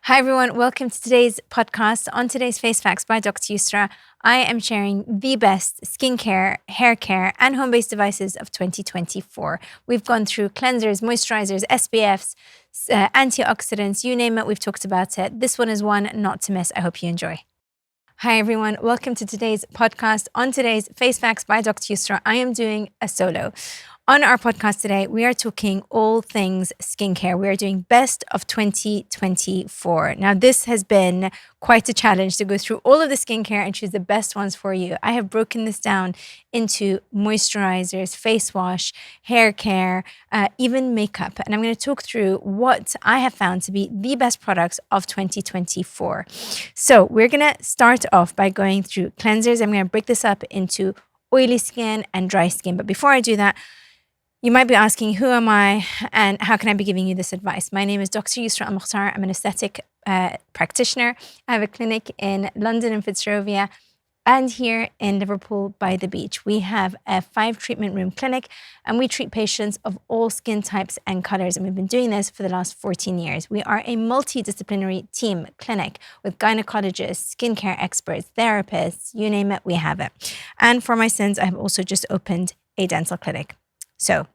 Hi everyone, welcome to today's podcast. On today's Face Facts by Dr. Yusra, I am sharing the best skincare, hair care, and home-based devices of 2024. We've gone through cleansers, moisturizers, SPFs, antioxidants, you name it, we've talked about it. This one is one not to miss. I hope you enjoy. Hi everyone, welcome to today's podcast. On today's Face Facts by Dr. Yusra, I am doing a solo. On our podcast today, we are talking all things skincare. We are doing best of 2024. Now, this has been quite a challenge to go through all of the skincare and choose the best ones for you. I have broken this down into moisturizers, face wash, hair care, even makeup. And I'm going to talk through what I have found to be the best products of 2024. So we're going to start off by going through cleansers. I'm going to break this up into oily skin and dry skin. But before I do that, you might be asking, who am I and how can I be giving you this advice? My name is Dr. Yusra Al-Mukhtar. I'm an aesthetic practitioner. I have a clinic in London and Fitzrovia and here in Liverpool by the beach. We have a 5 treatment room clinic and we treat patients of all skin types and colors. And we've been doing this for the last 14 years. We are a multidisciplinary team clinic with gynecologists, skincare experts, therapists, you name it, we have it. And for my sins, I have also just opened a dental clinic. So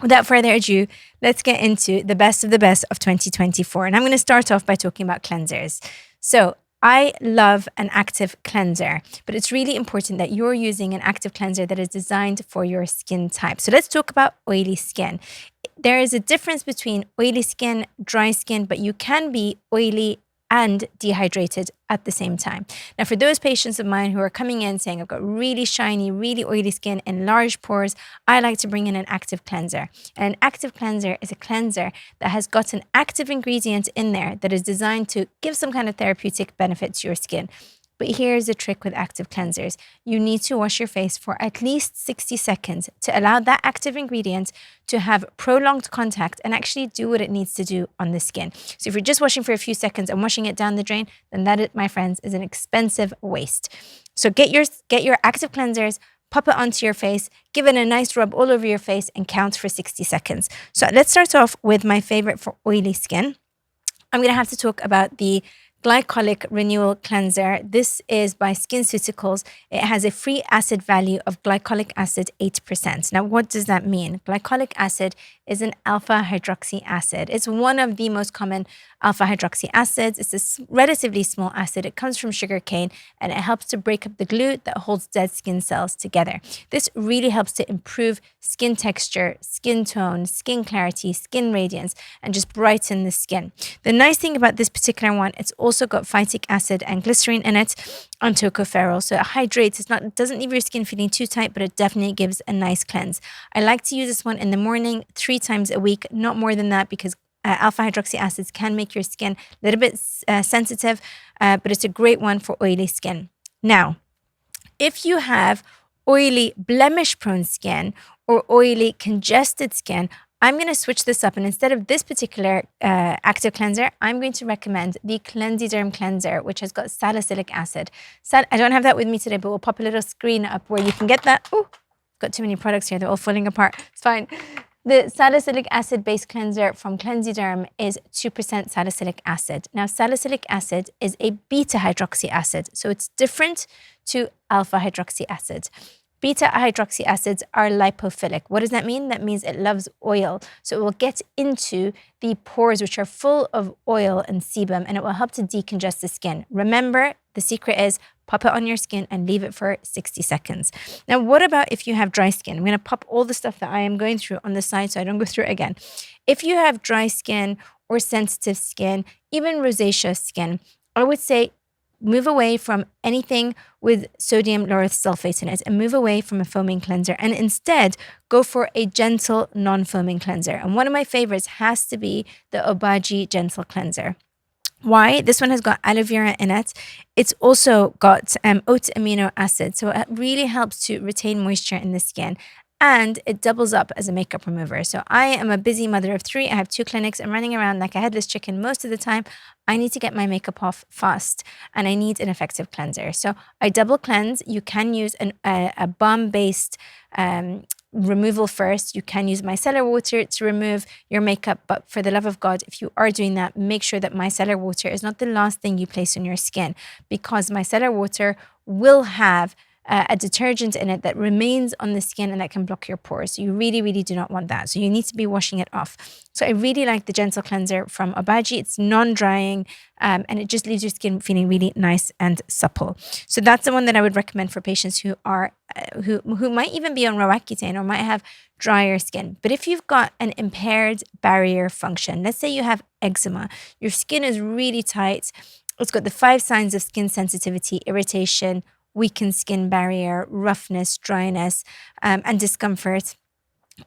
without further ado, let's get into the best of 2024. And I'm going to start off by talking about cleansers. So I love an active cleanser, but it's really important that you're using an active cleanser that is designed for your skin type. So let's talk about oily skin. There is a difference between oily skin, dry skin, but you can be oily and dehydrated at the same time. Now, for those patients of mine who are coming in saying, I've got really shiny, really oily skin and large pores, I like to bring in an active cleanser. And an active cleanser is a cleanser that has got an active ingredient in there that is designed to give some kind of therapeutic benefit to your skin. But here's the trick with active cleansers. You need to wash your face for at least 60 seconds to allow that active ingredient to have prolonged contact and actually do what it needs to do on the skin. So if you're just washing for a few seconds and washing it down the drain, then that, my friends, is an expensive waste. So get your active cleansers, pop it onto your face, give it a nice rub all over your face and count for 60 seconds. So let's start off with my favorite for oily skin. I'm going to have to talk about the Glycolic Renewal Cleanser. This is by SkinCeuticals. It has a free acid value of glycolic acid 8%. Now, what does that mean? Glycolic acid is an alpha hydroxy acid. It's one of the most common alpha hydroxy acids. It's a relatively small acid. It comes from sugarcane and it helps to break up the glue that holds dead skin cells together. This really helps to improve skin texture, skin tone, skin clarity, skin radiance, and just brighten the skin. The nice thing about this particular one, it's also got phytic acid and glycerine in it and tocopherol. So it hydrates. It doesn't leave your skin feeling too tight, but it definitely gives a nice cleanse. I like to use this one in the morning 3 times a week, not more than that, because alpha hydroxy acids can make your skin a little bit sensitive, but it's a great one for oily skin. Now, if you have oily blemish-prone skin or oily congested skin, I'm going to switch this up, and instead of this particular active cleanser, I'm going to recommend the Cleansiderm cleanser, which has got salicylic acid. I don't have that with me today, but we'll pop a little screen up where you can get that. Oh, got too many products here. They're all falling apart. It's fine. The salicylic acid-based cleanser from Cleansiderm is 2% salicylic acid. Now, salicylic acid is a beta hydroxy acid, so it's different to alpha hydroxy acid. Beta hydroxy acids are lipophilic. What does that mean? That means it loves oil. So it will get into the pores, which are full of oil and sebum, and it will help to decongest the skin. Remember, the secret is pop it on your skin and leave it for 60 seconds. Now, what about if you have dry skin? I'm going to pop all the stuff that I am going through on the side so I don't go through it again. If you have dry skin or sensitive skin, even rosacea skin, I would say move away from anything with sodium lauryl sulfate in it and move away from a foaming cleanser and instead go for a gentle non-foaming cleanser. And one of my favorites has to be the Obagi Gentle Cleanser. Why? This one has got aloe vera in it. It's also got oat amino acid. So it really helps to retain moisture in the skin. And it doubles up as a makeup remover. So I am a busy mother of 3. I have 2 clinics. I'm running around like a headless chicken most of the time. I need to get my makeup off fast and I need an effective cleanser. So I double cleanse. You can use a balm-based removal first. You can use micellar water to remove your makeup, but for the love of God, if you are doing that, make sure that micellar water is not the last thing you place on your skin, because micellar water will have a detergent in it that remains on the skin and that can block your pores. So you really, really do not want that. So you need to be washing it off. So I really like the Gentle Cleanser from Obagi. It's non-drying and it just leaves your skin feeling really nice and supple. So that's the one that I would recommend for patients who are who might even be on Roaccutane or might have drier skin. But if you've got an impaired barrier function, let's say you have eczema, your skin is really tight, it's got the 5 signs of skin sensitivity: irritation, weakened skin barrier, roughness, dryness, and discomfort,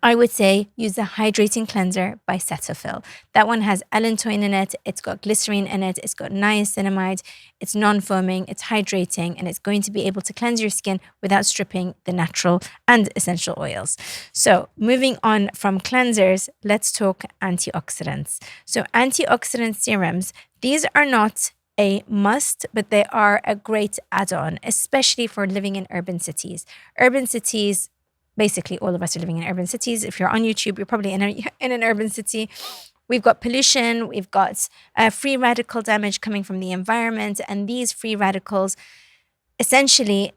I would say use the Hydrating Cleanser by Cetaphil. That one has allantoin in it, it's got glycerine in it, it's got niacinamide, it's non-foaming, it's hydrating, and it's going to be able to cleanse your skin without stripping the natural and essential oils. So moving on from cleansers, let's talk antioxidants. So antioxidant serums, these are not a must, but they are a great add-on, especially for living in urban cities. Urban cities, basically all of us are living in urban cities. If you're on YouTube, you're probably in an urban city. We've got pollution, we've got free radical damage coming from the environment, and these free radicals essentially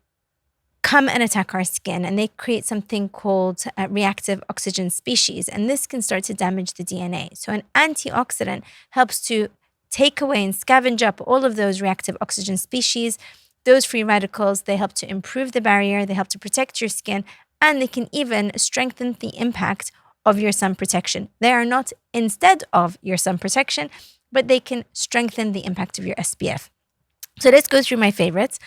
come and attack our skin, and they create something called reactive oxygen species, and this can start to damage the DNA. So an antioxidant helps to take away and scavenge up all of those reactive oxygen species, those free radicals. They help to improve the barrier, they help to protect your skin, and they can even strengthen the impact of your sun protection. They are not instead of your sun protection, but they can strengthen the impact of your SPF. So let's go through my favorites.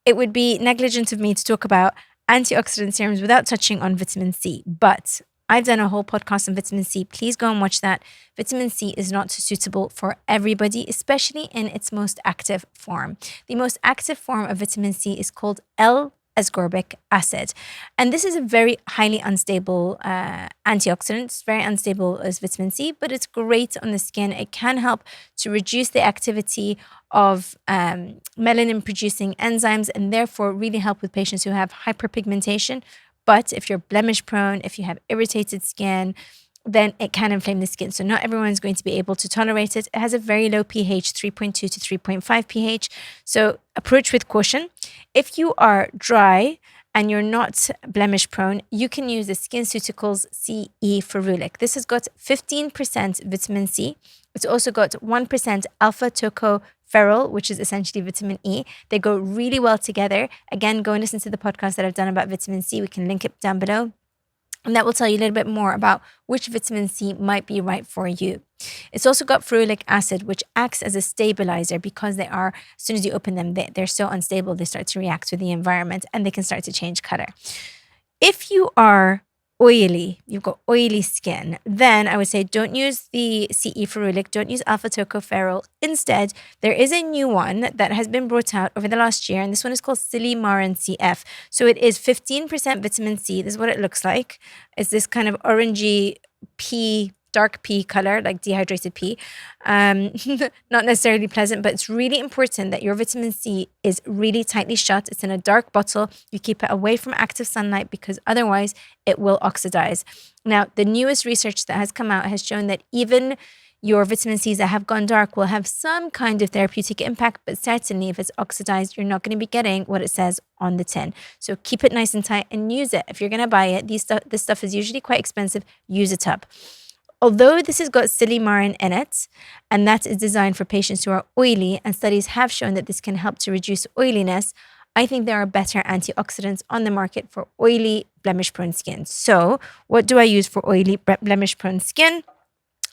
It would be negligent of me to talk about antioxidant serums without touching on vitamin C, but I've done a whole podcast on vitamin C. Please go and watch that. Vitamin C is not suitable for everybody, especially in its most active form. The most active form of vitamin C is called L-ascorbic acid. And this is a very highly unstable antioxidant. It's very unstable as vitamin C, but it's great on the skin. It can help to reduce the activity of melanin-producing enzymes and therefore really help with patients who have hyperpigmentation. But if you're blemish prone, if you have irritated skin, then it can inflame the skin. So not everyone's going to be able to tolerate it. It has a very low pH, 3.2 to 3.5 pH. So approach with caution. If you are dry and you're not blemish prone, you can use the SkinCeuticals CE Ferulic. This has got 15% vitamin C. It's also got 1% alpha tocopherol, which is essentially vitamin E. They go really well together. Again, go and listen to the podcast that I've done about vitamin C. We can link it down below. And that will tell you a little bit more about which vitamin C might be right for you. It's also got ferulic acid, which acts as a stabilizer because they are, as soon as you open them, they're so unstable, they start to react with the environment and they can start to change color. If you are oily, you've got oily skin, then I would say don't use the CE Ferulic, don't use alpha tocopherol. Instead, there is a new one that has been brought out over the last year, and this one is called Silymarin CF. So it is 15% vitamin C. This is what it looks like. It's this kind of orangey pea, dark pea color, like dehydrated pea. Not necessarily pleasant, but it's really important that your vitamin C is really tightly shut. It's in a dark bottle. You keep it away from active sunlight because otherwise it will oxidize. Now, the newest research that has come out has shown that even your vitamin Cs that have gone dark will have some kind of therapeutic impact, but certainly if it's oxidized, you're not going to be getting what it says on the tin. So keep it nice and tight and use it. If you're going to buy it, this stuff is usually quite expensive. Use a tub. Although this has got silymarin in it, and that is designed for patients who are oily, and studies have shown that this can help to reduce oiliness, I think there are better antioxidants on the market for oily, blemish-prone skin. So what do I use for oily, blemish-prone skin?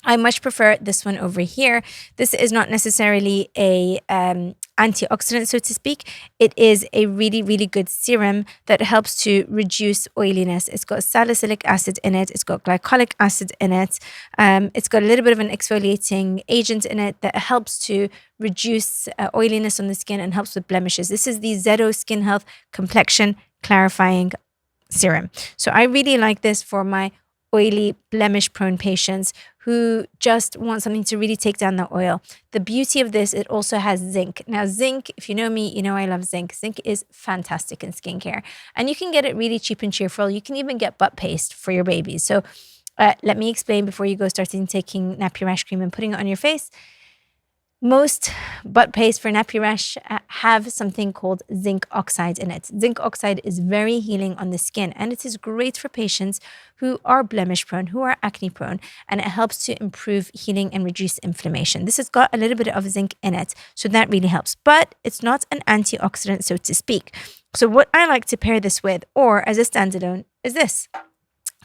I much prefer this one over here. This is not necessarily a antioxidant, so to speak. It is a really, really good serum that helps to reduce oiliness. It's got salicylic acid in it. It's got glycolic acid in it. It's got a little bit of an exfoliating agent in it that helps to reduce oiliness on the skin and helps with blemishes. This is the Zedo Skin Health Complexion Clarifying Serum. So I really like this for my oily, blemish-prone patients who just want something to really take down the oil. The beauty of this, it also has zinc. Now, zinc, if you know me, you know I love zinc. Zinc is fantastic in skincare. And you can get it really cheap and cheerful. You can even get butt paste for your babies. So let me explain before you go starting taking nappy rash cream and putting it on your face. Most butt paste for nappy rash have something called zinc oxide in it. Zinc oxide is very healing on the skin, and it is great for patients who are blemish prone, who are acne prone, and it helps to improve healing and reduce inflammation. This has got a little bit of zinc in it, so that really helps, but it's not an antioxidant, so to speak. So what I like to pair this with, or as a standalone, is this.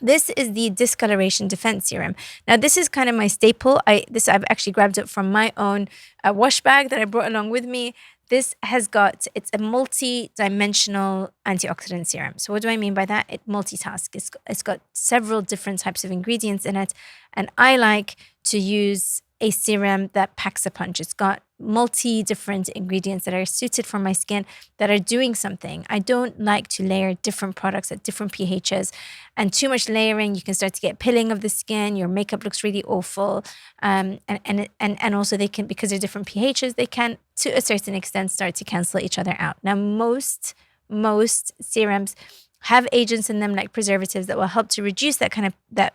This is the Discoloration Defense Serum. Now, this is kind of my staple. I've actually grabbed it from my own wash bag that I brought along with me. It's a multi-dimensional antioxidant serum. So what do I mean by that? It multitasks. It's got several different types of ingredients in it. And I like to use a serum that packs a punch. It's got different ingredients that are suited for my skin, that are doing something. I don't like to layer different products at different pHs, and too much layering, you can start to get pilling of the skin. Your makeup looks really awful. And also they can, because they're different pHs, they can, to a certain extent, start to cancel each other out. Now, most serums have agents in them like preservatives that will help to reduce that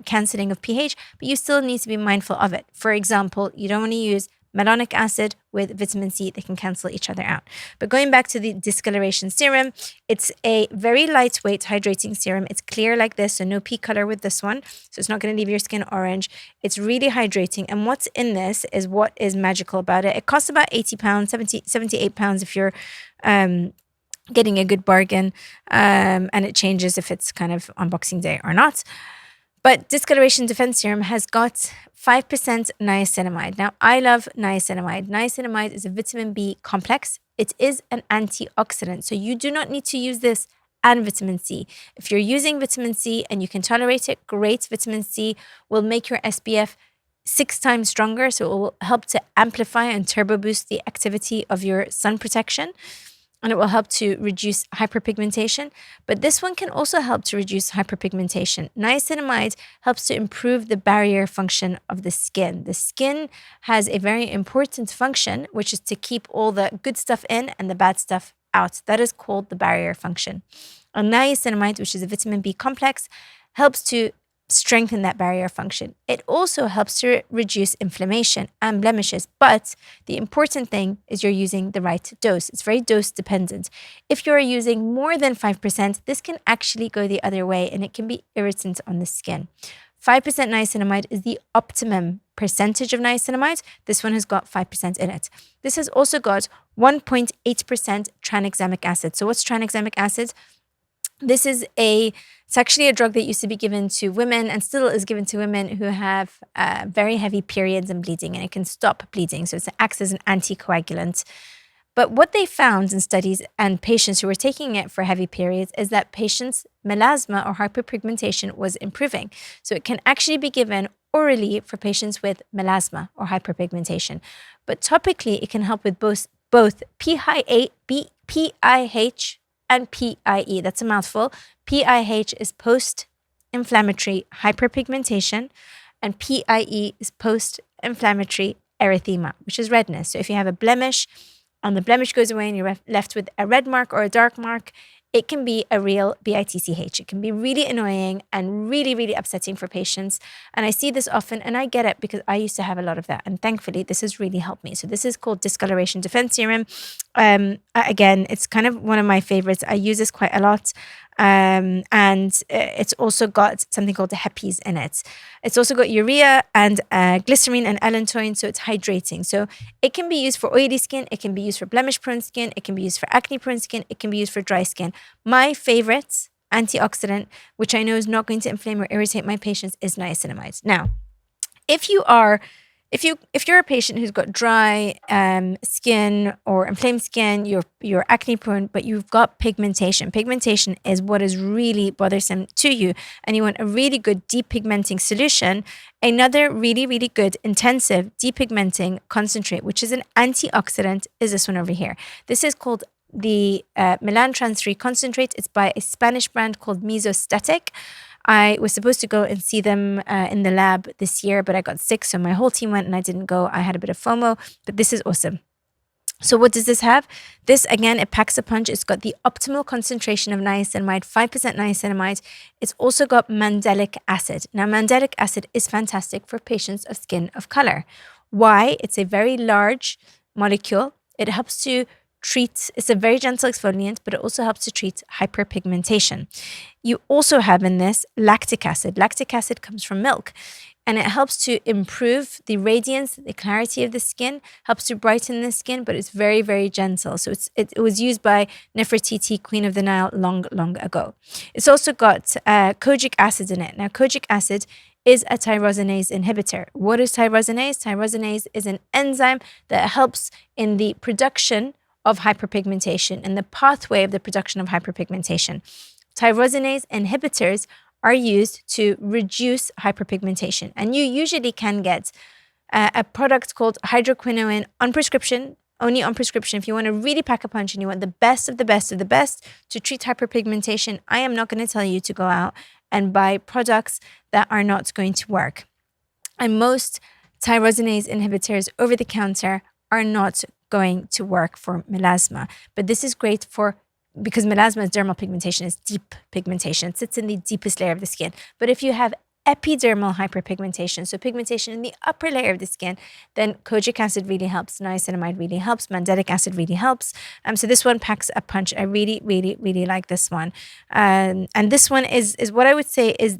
cancelling of pH, but you still need to be mindful of it. For example, you don't want to use malonic acid with vitamin C. They can cancel each other out. But going back to the discoloration serum, it's a very lightweight hydrating serum. It's clear like this, so no pea color with this one. So it's not going to leave your skin orange. It's really hydrating. And what's in this is what is magical about it. It costs about £80, £78 if you're getting a good bargain, and it changes if it's kind of on Boxing Day or not. But Discoloration Defense Serum has got 5% niacinamide. Now, I love niacinamide. Niacinamide is a vitamin B complex. It is an antioxidant, so you do not need to use this and vitamin C. If you're using vitamin C and you can tolerate it, great. Vitamin C will make your SPF 6 times stronger, so it will help to amplify and turbo boost the activity of your sun protection. And it will help to reduce hyperpigmentation. But this one can also help to reduce hyperpigmentation. Niacinamide helps to improve the barrier function of the skin. The skin has a very important function, which is to keep all the good stuff in and the bad stuff out. That is called the barrier function. And niacinamide, which is a vitamin B complex, helps to strengthen that barrier function. It also helps to reduce inflammation and blemishes, but the important thing is you're using the right dose. It's very dose dependent. If you're using more than 5%, this can actually go the other way and it can be irritant on the skin. 5% niacinamide is the optimum percentage of niacinamide. This one has got 5% in it. This has also got 1.8% tranexamic acid. So what's tranexamic acid? It's actually a drug that used to be given to women and still is given to women who have very heavy periods and bleeding, and it can stop bleeding. So it acts as an anticoagulant. But what they found in studies and patients who were taking it for heavy periods is that patients' melasma or hyperpigmentation was improving. So it can actually be given orally for patients with melasma or hyperpigmentation. But topically, it can help with both PIH and PIE. That's a mouthful. PIH is post-inflammatory hyperpigmentation, and PIE is post-inflammatory erythema, which is redness. So if you have a blemish and the blemish goes away and you're left with a red mark or a dark mark, it can be a real BITCH. It can be really annoying and really, really upsetting for patients. And I see this often, and I get it because I used to have a lot of that. And thankfully, this has really helped me. So this is called Discoloration Defense Serum. Again, it's kind of one of my favorites. I use this quite a lot. And it's also got something called the Hepis in it. It's also got urea and glycerine and allantoin, so it's hydrating. So it can be used for oily skin, it can be used for blemish-prone skin, it can be used for acne-prone skin, it can be used for dry skin. My favorite antioxidant, which I know is not going to inflame or irritate my patients, is niacinamide. Now, if you're a patient who's got dry skin or inflamed skin, you're acne prone, but you've got pigmentation. Pigmentation is what is really bothersome to you, and you want a really good depigmenting solution. Another really, really good intensive depigmenting concentrate, which is an antioxidant, is this one over here. This is called the Melantrans 3 concentrate. It's by a Spanish brand called Mesostatic. I was supposed to go and see them in the lab this year, but I got sick, so my whole team went and I didn't go. I had a bit of FOMO, but this is awesome. So what does this have? This, again, it packs a punch. It's got the optimal concentration of niacinamide, 5% niacinamide. It's also got mandelic acid. Now, mandelic acid is fantastic for patients of skin of color. Why? It's a very large molecule. It helps to treat, it's a very gentle exfoliant, but it also helps to treat hyperpigmentation. You also have in this lactic acid. Lactic acid comes from milk. And it helps to improve the radiance, the clarity of the skin, helps to brighten the skin, but it's very, very gentle. So it was used by Nefertiti, Queen of the Nile, long, long ago. It's also got kojic acid in it. Now, kojic acid is a tyrosinase inhibitor. What is tyrosinase? Tyrosinase is an enzyme that helps in the production of hyperpigmentation and the pathway of the production of hyperpigmentation. Tyrosinase inhibitors are used to reduce hyperpigmentation. And you usually can get a product called hydroquinone on prescription, only on prescription. If you want to really pack a punch and you want the best of the best of the best to treat hyperpigmentation, I am not going to tell you to go out and buy products that are not going to work. And most tyrosinase inhibitors over the counter are not going to work for melasma. But this is great because melasma's dermal pigmentation is deep pigmentation. It sits in the deepest layer of the skin. But if you have epidermal hyperpigmentation, so pigmentation in the upper layer of the skin, then kojic acid really helps, niacinamide really helps, mandelic acid really helps. So this one packs a punch. I really, really, really like this one. And this one is what I would say is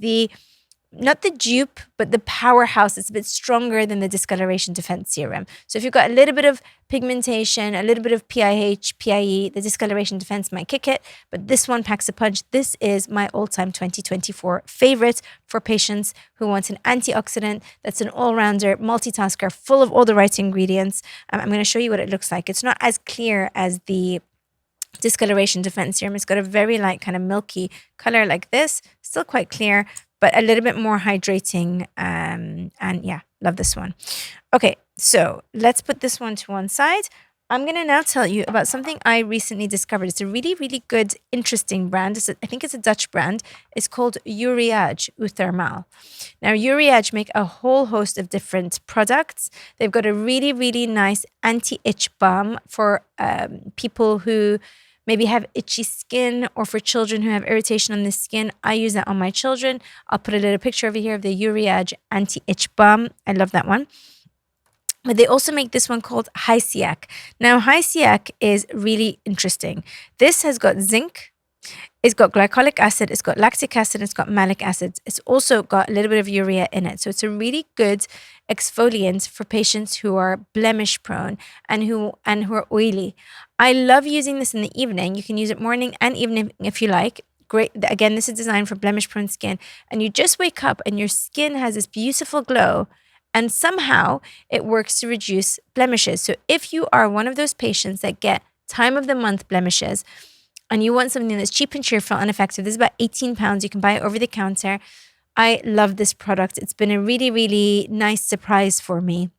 not the dupe, but the powerhouse. It's a bit stronger than the discoloration defense serum. So if you've got a little bit of pigmentation, a little bit of PIH, PIE, the discoloration defense might kick it, but this one packs a punch. This is my all-time 2024 favorite for patients who want an antioxidant that's an all-rounder, multitasker, full of all the right ingredients. I'm going to show you what it looks like. It's not as clear as the discoloration defense serum. It's got a very light kind of milky color like this, still quite clear, but a little bit more hydrating. And yeah, love this one. Okay, so let's put this one to one side. I'm going to now tell you about something I recently discovered. It's a really, really good, interesting brand. I think it's a Dutch brand. It's called Uriage Uthermal. Now, Uriage make a whole host of different products. They've got a really, really nice anti-itch balm for people who maybe have itchy skin, or for children who have irritation on the skin. I use that on my children. I'll put a little picture over here of the Uriage anti-itch balm. I love that one. But they also make this one called Haircare. Now, Haircare is really interesting. This has got zinc, it's got glycolic acid, it's got lactic acid, it's got malic acid. It's also got a little bit of urea in it. So it's a really good exfoliant for patients who are blemish prone and who are oily. I love using this in the evening. You can use it morning and evening if you like. Great. Again, this is designed for blemish prone skin. And you just wake up and your skin has this beautiful glow. And somehow it works to reduce blemishes. So if you are one of those patients that get time of the month blemishes and you want something that's cheap and cheerful and effective, this is about £18. You can buy it over the counter. I love this product. It's been a really, really nice surprise for me.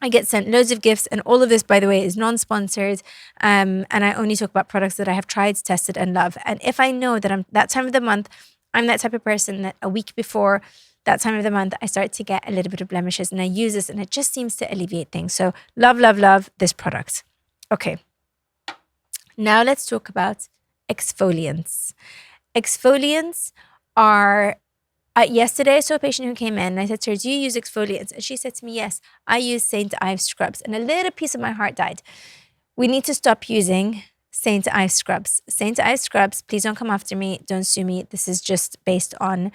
I get sent loads of gifts, and all of this, by the way, is non-sponsored. And I only talk about products that I have tried, tested, and love. And if I know that I'm that time of the month, I'm that type of person that a week before that time of the month, I start to get a little bit of blemishes, and I use this, and it just seems to alleviate things. So love, love, love this product. Okay. Now let's talk about exfoliants. Exfoliants are... yesterday, I saw a patient who came in and I said to her, do you use exfoliants? And she said to me, yes, I use St. Ives scrubs. And a little piece of my heart died. We need to stop using St. Ives scrubs. St. Ives scrubs, please don't come after me. Don't sue me. This is just based on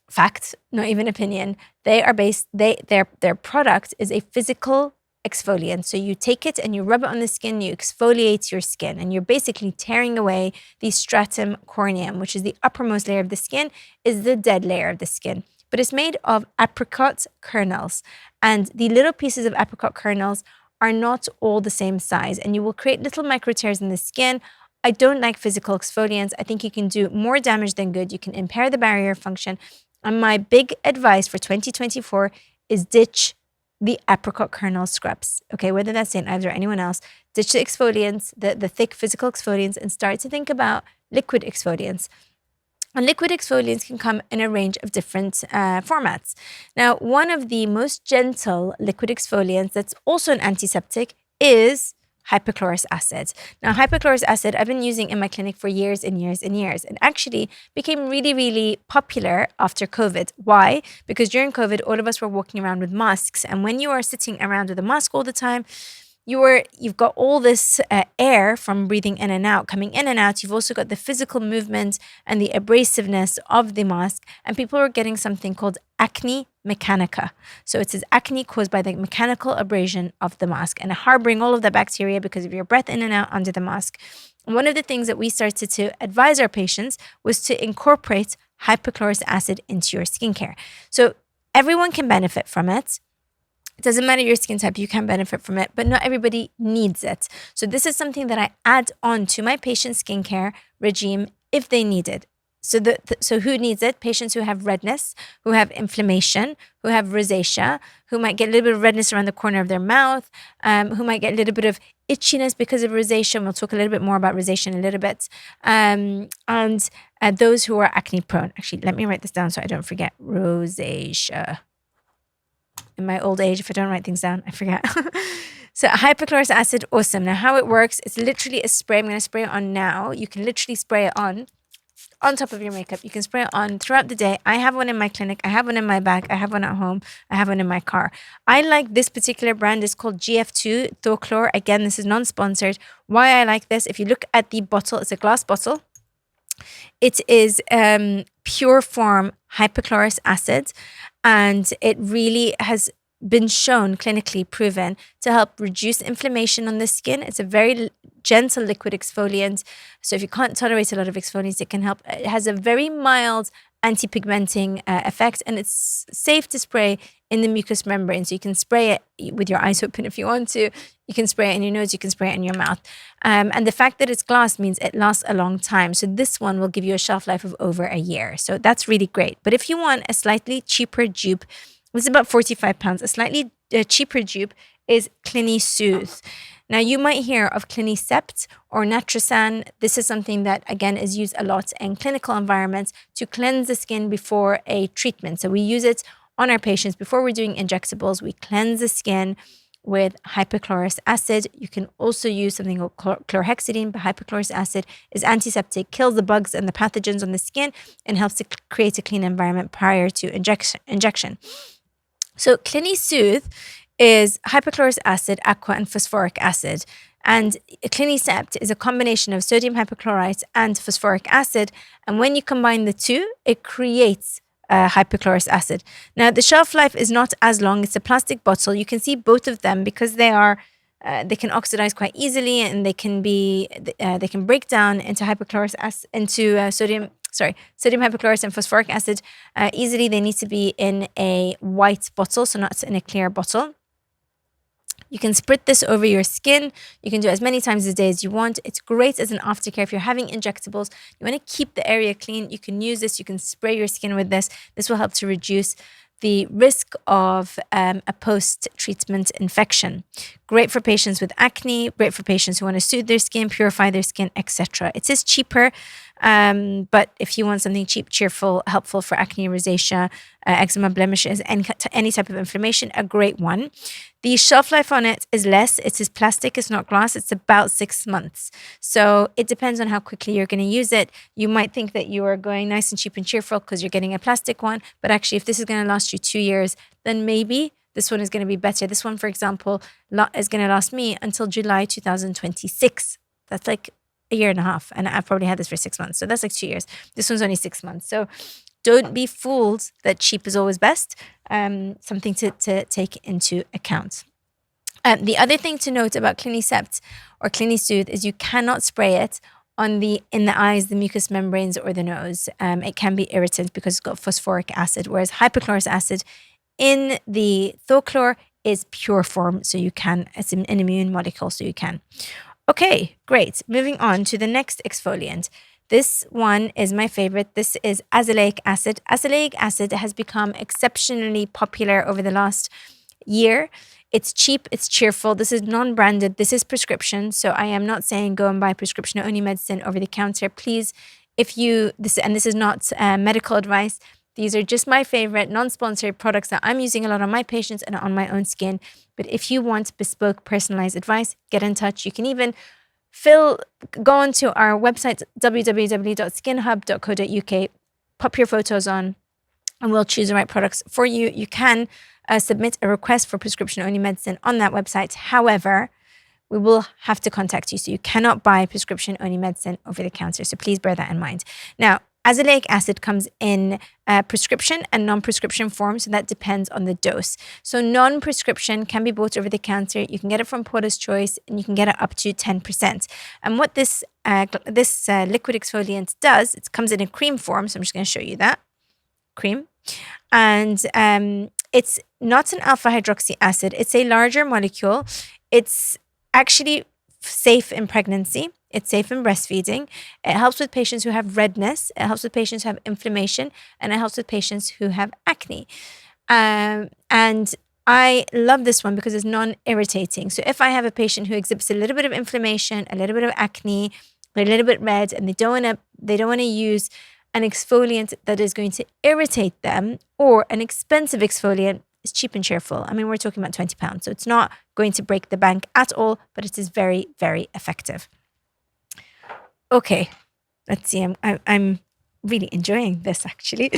fact, not even opinion. Their product is a physical exfoliant. So you take it and you rub it on the skin, you exfoliate your skin, and you're basically tearing away the stratum corneum, which is the uppermost layer of the skin, is the dead layer of the skin. But it's made of apricot kernels, and the little pieces of apricot kernels are not all the same size, and you will create little micro tears in the skin. I don't like physical exfoliants. I think you can do more damage than good. You can impair the barrier function. And my big advice for 2024 is ditch the apricot kernel scrubs. Okay, whether that's St. Ives or anyone else, ditch the exfoliants, the thick physical exfoliants, and start to think about liquid exfoliants. And liquid exfoliants can come in a range of different formats. Now, one of the most gentle liquid exfoliants that's also an antiseptic is hypochlorous acid. Now, hypochlorous acid I've been using in my clinic for years and years and years, and actually became really, really popular after COVID. Why? Because during COVID, all of us were walking around with masks. And when you are sitting around with a mask all the time, you've got all this air from breathing in and out coming in and out. You've also got the physical movement and the abrasiveness of the mask, and people are getting something called acne mechanica. So it says acne caused by the mechanical abrasion of the mask and harboring all of the bacteria because of your breath in and out under the mask. One of the things that we started to advise our patients was to incorporate hypochlorous acid into your skincare. So everyone can benefit from it. It doesn't matter your skin type, you can benefit from it, but not everybody needs it. So this is something that I add on to my patient's skincare regime if they need it. So who needs it? Patients who have redness, who have inflammation, who have rosacea, who might get a little bit of redness around the corner of their mouth, who might get a little bit of itchiness because of rosacea. And we'll talk a little bit more about rosacea in a little bit. And those who are acne prone. Actually, let me write this down so I don't forget. Rosacea. In my old age, if I don't write things down, I forget. So hypochlorous acid, awesome. Now how it works, it's literally a spray. I'm going to spray it on now. You can literally spray it on top of your makeup. You can spray it on throughout the day. I have one in my clinic. I have one in my bag. I have one at home. I have one in my car. I like this particular brand. It's called GF2 Thochlor. Again, this is non-sponsored. Why I like this, if you look at the bottle, it's a glass bottle. It is pure form hypochlorous acid, and it really has been shown, clinically proven, to help reduce inflammation on the skin. It's a very gentle liquid exfoliant. So if you can't tolerate a lot of exfoliants, it can help. It has a very mild anti-pigmenting effect, and it's safe to spray in the mucous membrane. So you can spray it with your eyes open if you want to. You can spray it in your nose, you can spray it in your mouth. And the fact that it's glass means it lasts a long time. So this one will give you a shelf life of over a year. So that's really great. But if you want a slightly cheaper dupe, it's about £45. A slightly cheaper dupe is CliniSoothe. Now, you might hear of Clinisept or Natrasan. This is something that, again, is used a lot in clinical environments to cleanse the skin before a treatment. So we use it on our patients before we're doing injectables. We cleanse the skin with hypochlorous acid. You can also use something called chlorhexidine, but hypochlorous acid is antiseptic, kills the bugs and the pathogens on the skin, and helps to create a clean environment prior to injection. So CliniSoothe is hypochlorous acid, aqua, and phosphoric acid. And Clinisept is a combination of sodium hypochlorite and phosphoric acid. And when you combine the two, it creates hypochlorous acid. Now, the shelf life is not as long. It's a plastic bottle. You can see both of them because they can oxidize quite easily, and they can break down into hypochlorous acid, into sodium hypochlorous and phosphoric acid easily. They need to be in a white bottle, so not in a clear bottle. You can sprit this over your skin. You can do it as many times a day as you want. It's great as an aftercare. If you're having injectables, you want to keep the area clean, you can use this. You can spray your skin with this. This will help to reduce the risk of a post-treatment infection. Great for patients with acne, great for patients who want to soothe their skin, purify their skin, etc. It is cheaper, but if you want something cheap, cheerful, helpful for acne, rosacea, eczema, blemishes, any type of inflammation, a great one. The shelf life on it is less. It is plastic, it's not glass. It's about 6 months. So it depends on how quickly you're going to use it. You might think that you are going nice and cheap and cheerful because you're getting a plastic one. But actually, if this is going to last you 2 years, then maybe this one is going to be better. This one, for example, is going to last me until July 2026. That's like a year and a half. And I've probably had this for 6 months. So that's like 2 years. This one's only 6 months. So don't be fooled that cheap is always best. Something to take into account. The other thing to note about Clinisept or CliniSoothe is you cannot spray it in the eyes, the mucous membranes, or the nose. It can be irritant because it's got phosphoric acid, whereas hypochlorous acid in the Thochlor is pure form, so you can. It's an immune molecule, so you can. Okay, great. Moving on to the next exfoliant. This one is my favorite. This is azelaic acid. Azelaic acid has become exceptionally popular over the last year. It's cheap, it's cheerful. This is non-branded. This is prescription. So I am not saying go and buy prescription-only medicine over the counter. Please, if you, this is not medical advice, these are just my favorite non-sponsored products that I'm using a lot on my patients and on my own skin. But if you want bespoke, personalized advice, get in touch. You can even go onto our website, www.skinhub.co.uk, pop your photos on, and we'll choose the right products for you. You can submit a request for prescription-only medicine on that website. However, we will have to contact you. So you cannot buy prescription-only medicine over the counter. So please bear that in mind. Now, azelaic acid comes in prescription and non-prescription form. So that depends on the dose. So non-prescription can be bought over the counter. You can get it from Porter's Choice, and you can get it up to 10%. And what this liquid exfoliant does, it comes in a cream form. So I'm just going to show you that. Cream. And it's not an alpha hydroxy acid. It's a larger molecule. It's actually safe in pregnancy. It's safe in breastfeeding. It helps with patients who have redness. It helps with patients who have inflammation, and it helps with patients who have acne. And I love this one because it's non-irritating. So if I have a patient who exhibits a little bit of inflammation, a little bit of acne, they're a little bit red, and they don't want to use an exfoliant that is going to irritate them, or an expensive exfoliant, is cheap and cheerful. I mean, we're talking about £20, so it's not going to break the bank at all, but it is very, very effective. Okay, let's see. I'm really enjoying this actually.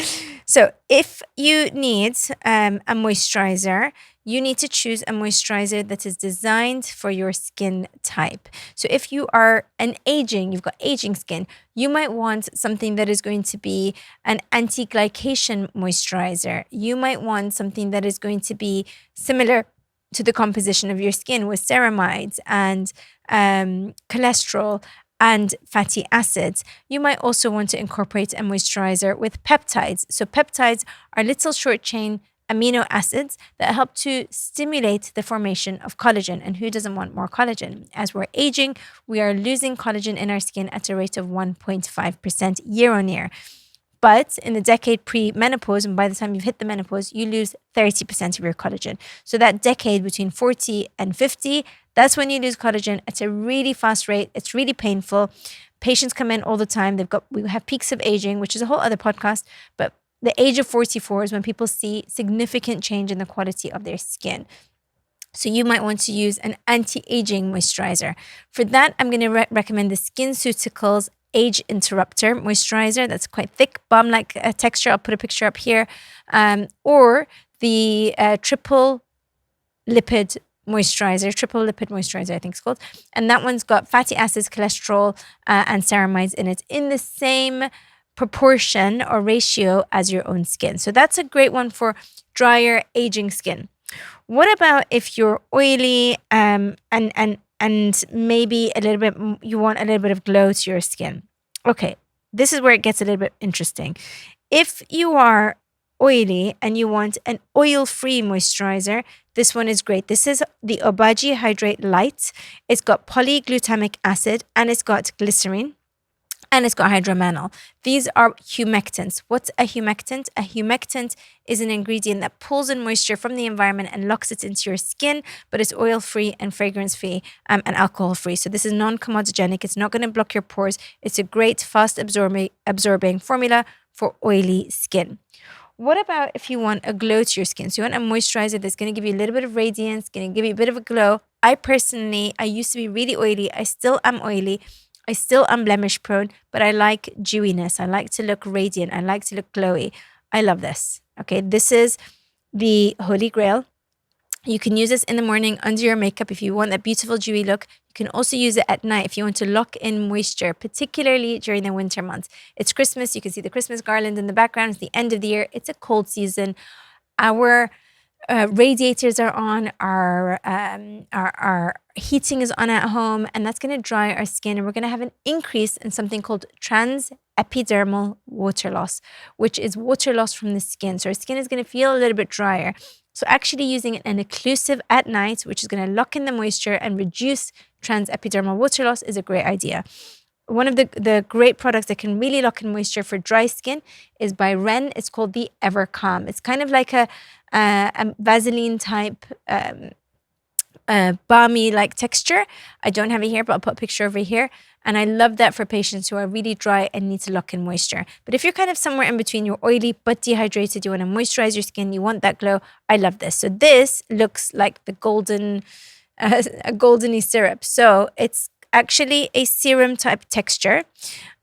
So if you need a moisturizer, you need to choose a moisturizer that is designed for your skin type. So if you are you've got aging skin, you might want something that is going to be an anti-glycation moisturizer. You might want something that is going to be similar to the composition of your skin, with ceramides and cholesterol and fatty acids. You might also want to incorporate a moisturizer with peptides. So peptides are little short chain amino acids that help to stimulate the formation of collagen. And who doesn't want more collagen? As we're aging, we are losing collagen in our skin at a rate of 1.5% year on year. But in the decade pre-menopause, and by the time you've hit the menopause, you lose 30% of your collagen. So that decade between 40 and 50, that's when you lose collagen at a really fast rate. It's really painful. Patients come in all the time. We have peaks of aging, which is a whole other podcast. But the age of 44 is when people see significant change in the quality of their skin. So you might want to use an anti-aging moisturizer. For that, I'm going to recommend the SkinCeuticals Age Interrupter moisturizer. That's quite thick, balm-like texture. I'll put a picture up here. Or the triple lipid moisturizer, I think it's called. And that one's got fatty acids, cholesterol, and ceramides in it in the same proportion or ratio as your own skin. So that's a great one for drier, aging skin. What about if you're oily and maybe you want a little bit of glow to your skin? Okay, this is where it gets a little bit interesting. If you are oily and you want an oil-free moisturizer, this one is great. This is the Obagi Hydrate Light. It's got polyglutamic acid, and it's got glycerine, and it's got hydromanol. These are humectants. What's a humectant? A humectant is an ingredient that pulls in moisture from the environment and locks it into your skin, but it's oil-free and fragrance-free and alcohol-free. So this is non-comedogenic. It's not going to block your pores. It's a great fast absorbing formula for oily skin. What about if you want a glow to your skin? So you want a moisturizer that's going to give you a little bit of radiance, going to give you a bit of a glow. I used to be really oily. I still am oily. I still am blemish prone, but I like dewiness. I like to look radiant. I like to look glowy. I love this. Okay, this is the Holy Grail. You can use this in the morning under your makeup if you want that beautiful dewy look. You can also use it at night if you want to lock in moisture, particularly during the winter months. It's Christmas. You can see the Christmas garland in the background. It's the end of the year. It's a cold season. Our radiators are on, our heating is on at home, and that's going to dry our skin, and we're going to have an increase in something called transepidermal water loss, which is water loss from the skin. So our skin is going to feel a little bit drier. So actually using an occlusive at night, which is going to lock in the moisture and reduce transepidermal water loss, is a great idea. One of the great products that can really lock in moisture for dry skin is by Ren. It's called the Ever Calm. It's kind of like a Vaseline type balmy like texture. I don't have it here, but I'll put a picture over here. And I love that for patients who are really dry and need to lock in moisture. But if you're kind of somewhere in between, you're oily but dehydrated, you want to moisturize your skin, you want that glow, I love this. So this looks like the golden, a goldeny syrup. So it's actually a serum type texture.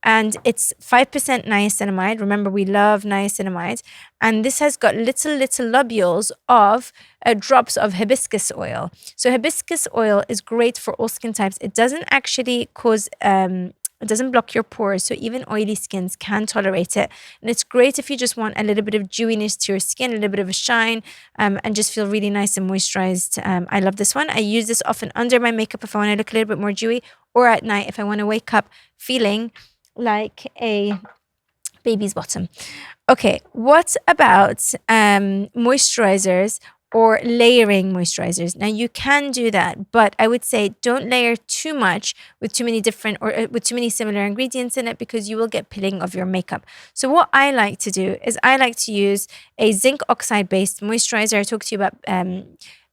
And it's 5% niacinamide. Remember, we love niacinamide. And this has got little lobules of drops of hibiscus oil. So hibiscus oil is great for all skin types. It doesn't actually cause, it doesn't block your pores. So even oily skins can tolerate it. And it's great if you just want a little bit of dewiness to your skin, a little bit of a shine, and just feel really nice and moisturized. I love this one. I use this often under my makeup if I want to look a little bit more dewy, or at night if I want to wake up feeling like a baby's bottom. Okay, what about moisturizers or layering moisturizers? Now you can do that, but I would say don't layer too much with too many different or with too many similar ingredients in it, because you will get pilling of your makeup. So what I like to do is I like to use a zinc oxide based moisturizer. I talked to you about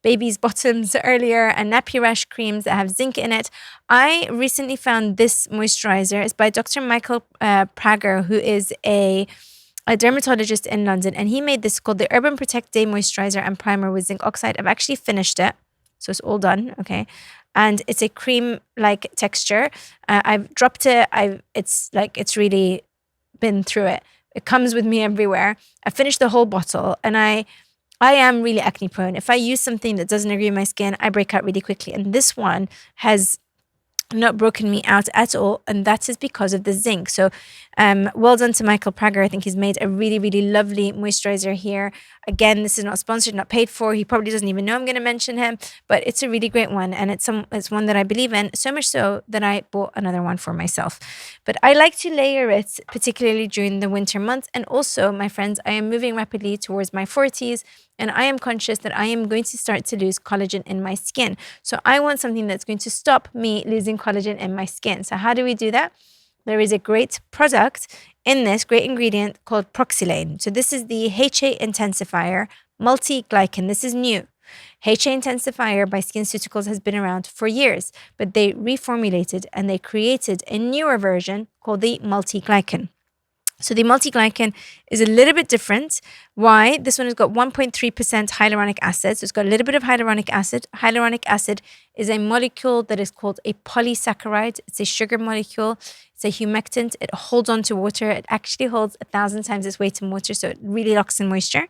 baby's bottoms earlier, and nappy rash creams that have zinc in it. I recently found this moisturizer. It's by Dr. Michael Prager, who is a dermatologist in London, and he made this called the Urban Protect Day Moisturizer and Primer with Zinc Oxide. I've actually finished it, so it's all done, okay? And it's a cream-like texture. I've dropped it. It's really been through it. It comes with me everywhere. I finished the whole bottle, and I am really acne prone. If I use something that doesn't agree with my skin, I break out really quickly. And this one has not broken me out at all, and that is because of the zinc. So well done to Michael Prager. I think he's made a really lovely moisturizer here. Again, this is not sponsored, not paid for. He probably doesn't even know I'm going to mention him, but it's a really great one, and it's one that I believe in, so much so that I bought another one for myself. But I like to layer it, particularly during the winter months. And also, my friends, I am moving rapidly towards my 40s, and I am conscious that I am going to start to lose collagen in my skin. So I want something that's going to stop me losing collagen in my skin. So how do we do that? There is a great product in this, great ingredient called Proxylane. So this is the HA Intensifier Multi-Glycan. This is new. HA Intensifier by SkinCeuticals has been around for years, but they reformulated and they created a newer version called the Multi-Glycan. So the multi-glycan is a little bit different. Why? This one has got 1.3% hyaluronic acid. So it's got a little bit of hyaluronic acid. Hyaluronic acid is a molecule that is called a polysaccharide. It's a sugar molecule. It's a humectant. It holds on to water. It actually holds 1,000 times its weight in water. So it really locks in moisture.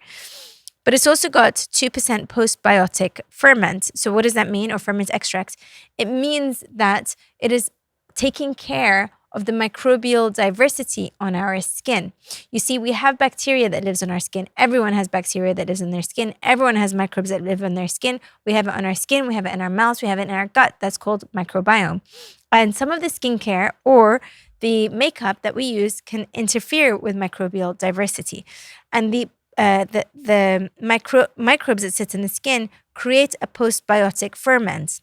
But it's also got 2% postbiotic ferment. So what does that mean? Or ferment extract? It means that it is taking care of the microbial diversity on our skin. You see, we have bacteria that lives on our skin. Everyone has bacteria that lives in their skin. Everyone has microbes that live on their skin. We have it on our skin. We have it in our mouths. We have it in our gut. That's called microbiome. And some of the skincare or the makeup that we use can interfere with microbial diversity. And the microbes that sit in the skin create a postbiotic ferment,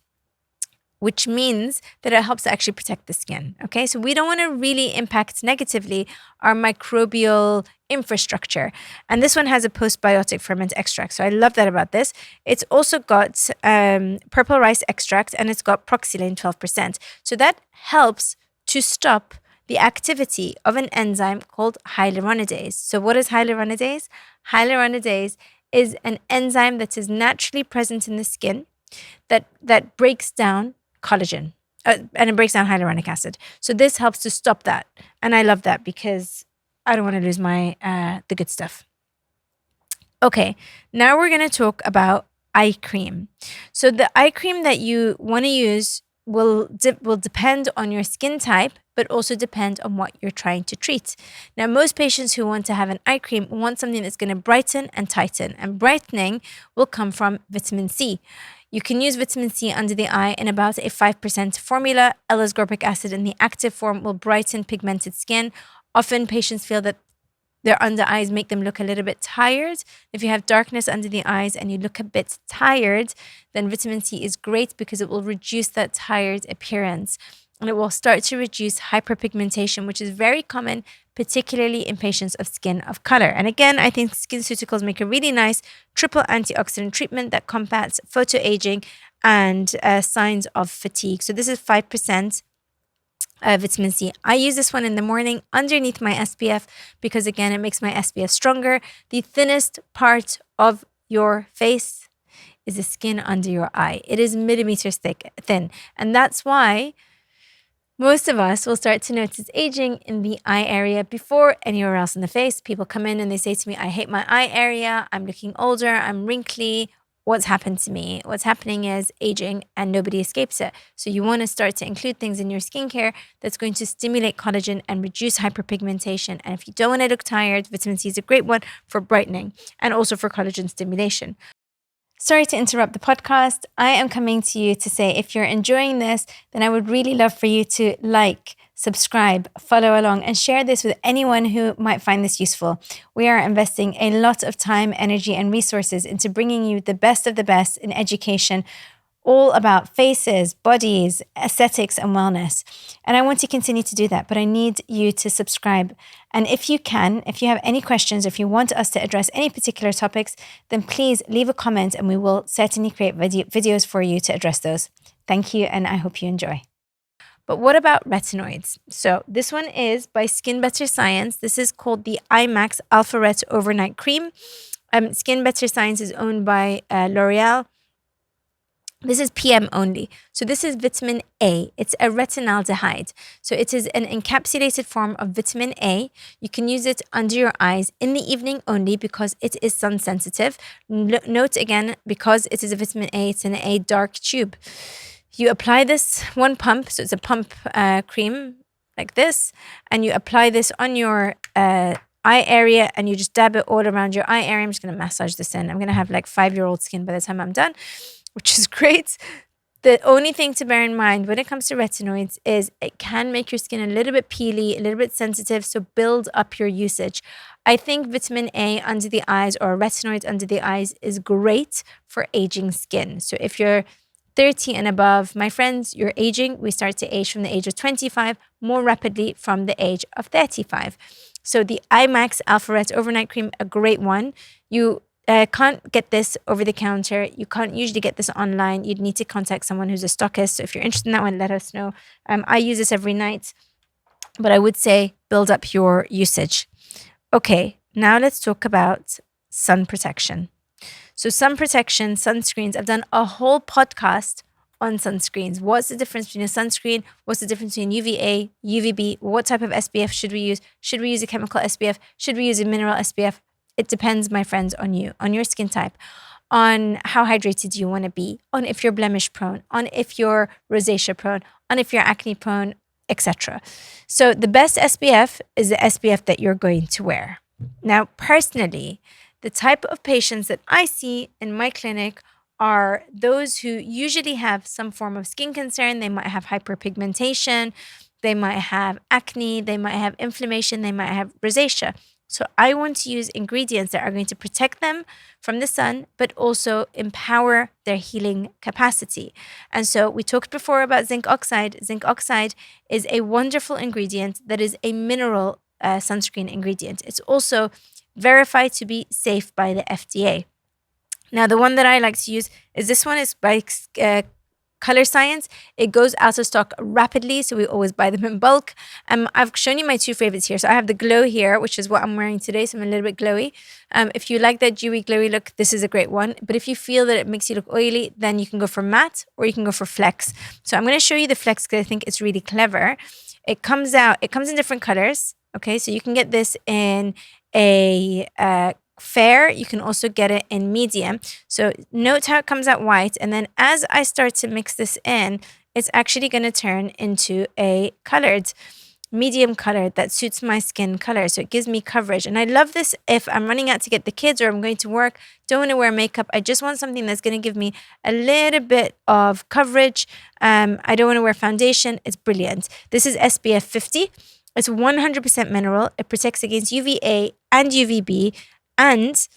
which means that it helps to actually protect the skin. Okay, so we don't want to really impact negatively our microbial infrastructure. And this one has a postbiotic ferment extract. So I love that about this. It's also got purple rice extract, and it's got Proxylane 12%. So that helps to stop the activity of an enzyme called hyaluronidase. So what is hyaluronidase? Hyaluronidase is an enzyme that is naturally present in the skin that breaks down collagen, and it breaks down hyaluronic acid. So this helps to stop that. And I love that because I don't want to lose my the good stuff. Okay, now we're going to talk about eye cream. So the eye cream that you want to use will depend on your skin type, but also depend on what you're trying to treat. Now, most patients who want to have an eye cream want something that's going to brighten and tighten. And brightening will come from vitamin C. You can use vitamin C under the eye in about a 5% formula. L-ascorbic acid in the active form will brighten pigmented skin. Often patients feel that their under eyes make them look a little bit tired. If you have darkness under the eyes and you look a bit tired, then vitamin C is great because it will reduce that tired appearance. And it will start to reduce hyperpigmentation, which is very common, particularly in patients of skin of color. And again, I think SkinCeuticals make a really nice triple antioxidant treatment that combats photoaging and signs of fatigue. So this is 5% vitamin C. I use this one in the morning underneath my SPF because, again, it makes my SPF stronger. The thinnest part of your face is the skin under your eye. It is millimeters thin. And that's why most of us will start to notice aging in the eye area before anywhere else in the face. People come in and they say to me, I hate my eye area. I'm looking older. I'm wrinkly. What's happened to me? What's happening is aging and nobody escapes it. So you want to start to include things in your skincare that's going to stimulate collagen and reduce hyperpigmentation. And if you don't want to look tired, vitamin C is a great one for brightening and also for collagen stimulation. Sorry to interrupt the podcast. I am coming to you to say if you're enjoying this, then I would really love for you to like, subscribe, follow along, and share this with anyone who might find this useful. We are investing a lot of time, energy, and resources into bringing you the best of the best in education, all about faces, bodies, aesthetics, and wellness. And I want to continue to do that, but I need you to subscribe. And if you can, if you have any questions, if you want us to address any particular topics, then please leave a comment and we will certainly create videos for you to address those. Thank you, and I hope you enjoy. But what about retinoids? So this one is by Skin Better Science. This is called the IMAX Alpha Ret Overnight Cream. Skin Better Science is owned by L'Oreal. This is PM only. So this is vitamin A. It's a retinaldehyde. So it is an encapsulated form of vitamin A. You can use it under your eyes in the evening only because it is sun sensitive. Note again, because it is a vitamin A, it's in a dark tube. You apply this one pump. So it's a pump cream like this. And you apply this on your eye area and you just dab it all around your eye area. I'm just going to massage this in. I'm going to have like 5-year-old skin by the time I'm done, which is great. The only thing to bear in mind when it comes to retinoids is it can make your skin a little bit peely, a little bit sensitive, so build up your usage. I think vitamin A under the eyes or retinoid under the eyes is great for aging skin. So if you're 30 and above, my friends, you're aging. We start to age from the age of 25, more rapidly from the age of 35. So the IMAX Alpha Ret Overnight Cream, a great one. You can't get this over the counter. You can't usually get this online. You'd need to contact someone who's a stockist. So if you're interested in that one, let us know. I use this every night, but I would say build up your usage. Okay, now let's talk about sun protection. So sun protection, sunscreens, I've done a whole podcast on sunscreens. What's the difference between a sunscreen? What's the difference between UVA, UVB? What type of SPF should we use? Should we use a chemical SPF? Should we use a mineral SPF? It depends, my friends, on you, on your skin type, on how hydrated you want to be, on if you're blemish prone, on if you're rosacea prone, on if you're acne prone, etc. So the best SPF is the SPF that you're going to wear. Now, personally, the type of patients that I see in my clinic are those who usually have some form of skin concern. They might have hyperpigmentation, they might have acne, they might have inflammation, they might have rosacea. So I want to use ingredients that are going to protect them from the sun, but also empower their healing capacity. And so we talked before about zinc oxide. Zinc oxide is a wonderful ingredient that is a mineral sunscreen ingredient. It's also verified to be safe by the FDA. Now, the one that I like to use is this one. It's by Color Science. It goes out of stock rapidly, so we always buy them in bulk. I've shown you my two favorites here. So I have the Glow here, which is what I'm wearing today, so I'm a little bit glowy. If you like that dewy, glowy look, this is a great one. But if you feel that it makes you look oily, then you can go for matte or you can go for flex. So I'm going to show you the flex because I think it's really clever. It comes in different colors. Okay, so you can get this in a fair. You can also get it in medium. So note how it comes out white. And then as I start to mix this in, it's actually going to turn into a colored, medium color that suits my skin color. So it gives me coverage. And I love this if I'm running out to get the kids or I'm going to work, don't want to wear makeup. I just want something that's going to give me a little bit of coverage. I don't want to wear foundation. It's brilliant. This is SPF 50. It's 100% mineral. It protects against UVA and UVB and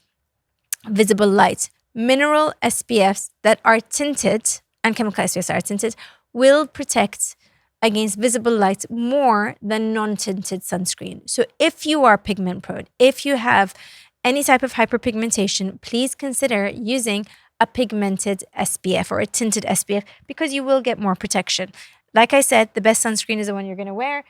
visible light. Mineral SPFs that are tinted and chemical SPFs that are tinted will protect against visible light more than non-tinted sunscreen. So if you are pigment prone, if you have any type of hyperpigmentation, please consider using a pigmented SPF or a tinted SPF because you will get more protection. Like I said, the best sunscreen is the one you're going to wear.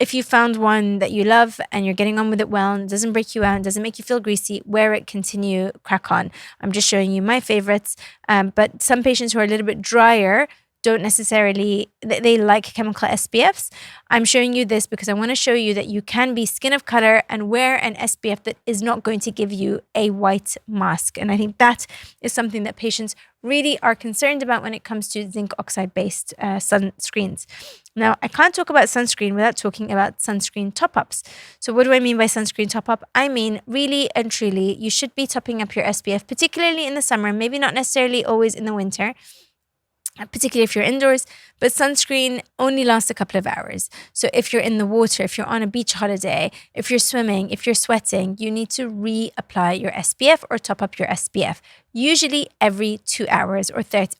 If you found one that you love and you're getting on with it well and it doesn't break you out and doesn't make you feel greasy, wear it, continue, crack on. I'm just showing you my favorites. But some patients who are a little bit drier don't necessarily, they like chemical SPFs. I'm showing you this because I want to show you that you can be skin of color and wear an SPF that is not going to give you a white mask. And I think that is something that patients really are concerned about when it comes to zinc oxide based sunscreens. Now, I can't talk about sunscreen without talking about sunscreen top-ups. So what do I mean by sunscreen top-up? I mean, really and truly, you should be topping up your SPF, particularly in the summer, maybe not necessarily always in the winter, particularly if you're indoors, but sunscreen only lasts a couple of hours. So if you're in the water, if you're on a beach holiday, if you're swimming, if you're sweating, you need to reapply your SPF or top up your SPF, usually every 2 hours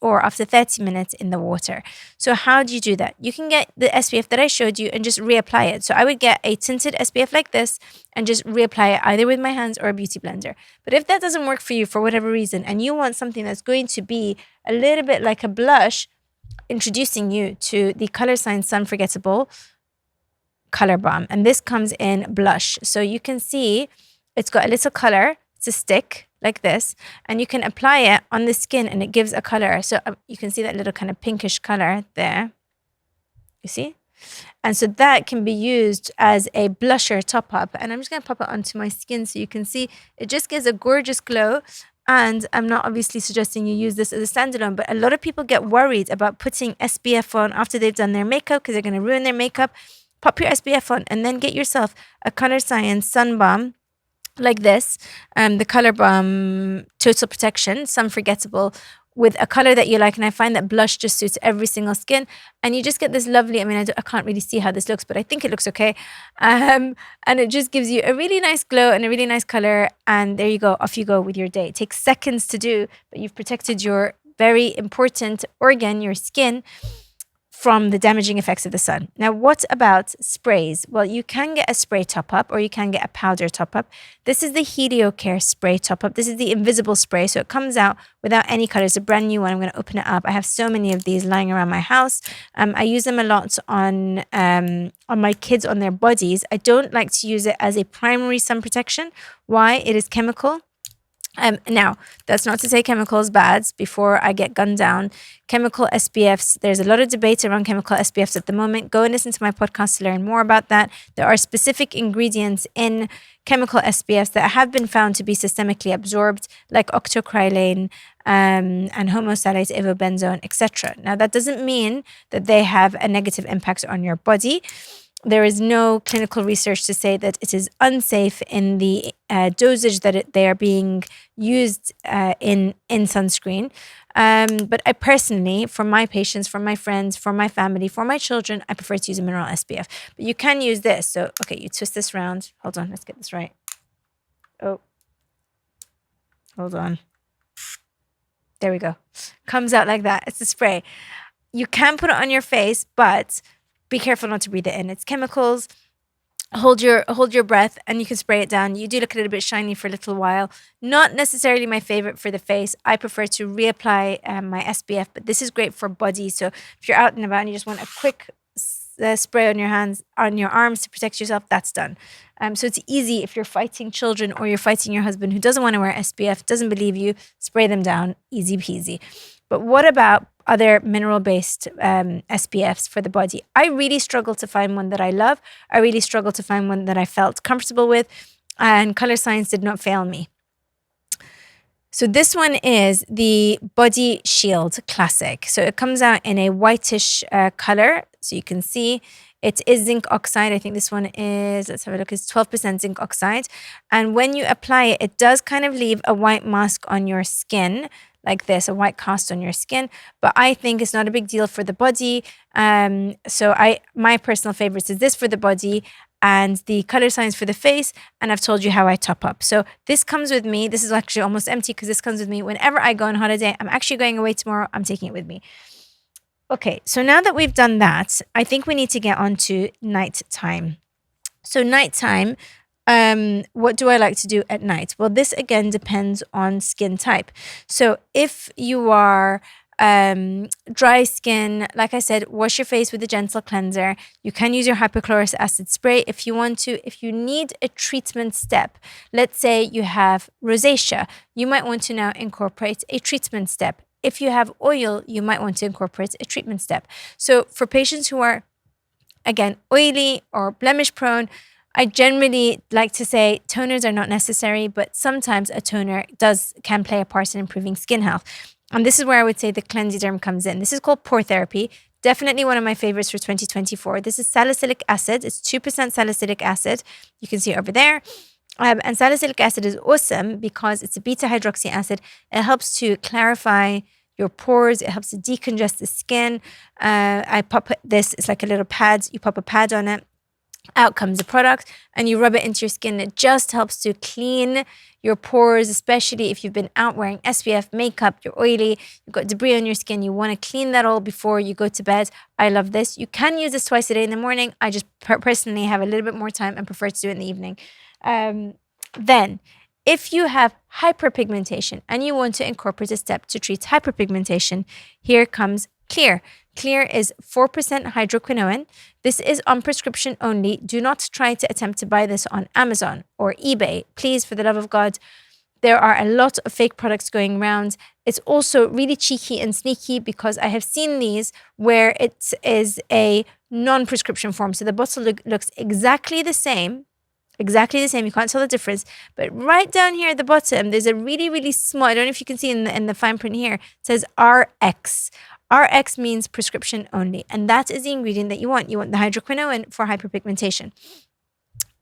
or after 30 minutes in the water. So how do you do that? You can get the SPF that I showed you and just reapply it. So I would get a tinted SPF like this and just reapply it either with my hands or a beauty blender. But if that doesn't work for you for whatever reason and you want something that's going to be a little bit like a blush, introducing you to the Color Science Unforgettable Color Balm. And this comes in blush. So you can see it's got a little color. It's a stick like this. And you can apply it on the skin and it gives a color. So you can see that little kind of pinkish color there. You see? And so that can be used as a blusher top up. And I'm just going to pop it onto my skin so you can see it just gives a gorgeous glow. And I'm not obviously suggesting you use this as a standalone, but a lot of people get worried about putting SPF on after they've done their makeup because they're going to ruin their makeup. Pop your SPF on and then get yourself a Color Science Sun Balm like this, the Color Balm Total Protection, Sun Forgettable, with a color that you like. And I find that blush just suits every single skin. And you just get this lovely, I can't really see how this looks, but I think it looks okay. And it just gives you a really nice glow and a really nice color. And there you go, off you go with your day. It takes seconds to do, but you've protected your very important organ, your skin, from the damaging effects of the sun. Now, what about sprays? Well, you can get a spray top-up or you can get a powder top-up. This is the Haircare spray top-up. This is the invisible spray, so it comes out without any color. It's a brand new one. I'm going to open it up. I have so many of these lying around my house. I use them a lot on my kids, on their bodies. I don't like to use it as a primary sun protection. Why? It is chemical. Now, that's not to say chemical is bad before I get gunned down. Chemical SPFs, there's a lot of debate around chemical SPFs at the moment. Go and listen to my podcast to learn more about that. There are specific ingredients in chemical SPFs that have been found to be systemically absorbed, like octocrylane and homosalate ivobenzone, etc. Now, that doesn't mean that they have a negative impact on your body. There is no clinical research to say that it is unsafe in the dosage that they are being used in sunscreen. But I personally, for my patients, for my friends, for my family, for my children, I prefer to use a mineral SPF. But you can use this. So, okay, you twist this around. Hold on, let's get this right. Oh, hold on. There we go. Comes out like that. It's a spray. You can put it on your face, but be careful not to breathe it in. It's chemicals. Hold your breath and you can spray it down. You do look a little bit shiny for a little while. Not necessarily my favorite for the face. I prefer to reapply my SPF, but this is great for body. So if you're out and about and you just want a quick spray on your hands, on your arms to protect yourself, that's done. So it's easy if you're fighting children or you're fighting your husband who doesn't want to wear SPF, doesn't believe you, spray them down, easy peasy. But what about other mineral-based SPFs for the body? I really struggle to find one that I love. I really struggle to find one that I felt comfortable with, and Color Science did not fail me. So this one is the Body Shield Classic. So it comes out in a whitish color. So you can see it is zinc oxide. I think this one is, let's have a look, it's 12% zinc oxide. And when you apply it, it does kind of leave a white mask on your skin, like this, a white cast on your skin. But I think it's not a big deal for the body. So my personal favorites is this for the body and the Color Science for the face. And I've told you how I top up. So this comes with me. This is actually almost empty because this comes with me whenever I go on holiday. I'm actually going away tomorrow. I'm taking it with me. Okay, so now that we've done that, I think we need to get on to nighttime. So nighttime, What do I like to do at night? Well, this again depends on skin type. So if you are dry skin, like I said, wash your face with a gentle cleanser. You can use your hypochlorous acid spray if you want to. If you need a treatment step, let's say you have rosacea, you might want to now incorporate a treatment step. If you have oil, you might want to incorporate a treatment step. So for patients who are, again, oily or blemish prone, I generally like to say toners are not necessary, but sometimes a toner can play a part in improving skin health. And this is where I would say the Cleansiderm comes in. This is called pore therapy. Definitely one of my favorites for 2024. This is salicylic acid. It's 2% salicylic acid. You can see it over there. And salicylic acid is awesome because it's a beta hydroxy acid. It helps to clarify your pores. It helps to decongest the skin. I pop this, it's like a little pad. You pop a pad on it. Out comes the product and you rub it into your skin. It just helps to clean your pores, especially if you've been out wearing SPF, makeup, you're oily, you've got debris on your skin. You want to clean that all before you go to bed. I love this. You can use this twice a day in the morning. I just personally have a little bit more time and prefer to do it in the evening. Then, if you have hyperpigmentation and you want to incorporate a step to treat hyperpigmentation, here comes Clear. Clear is 4% hydroquinone. This is on prescription only. Do not try to attempt to buy this on Amazon or eBay. Please, for the love of God. There are a lot of fake products going around. It's also really cheeky and sneaky because I have seen these where it is a non-prescription form. So the bottle looks exactly the same. Exactly the same. You can't tell the difference. But right down here at the bottom, there's a really, really small, I don't know if you can see in the fine print here, it says RX. RX means prescription only. And that is the ingredient that you want. You want the hydroquinone for hyperpigmentation.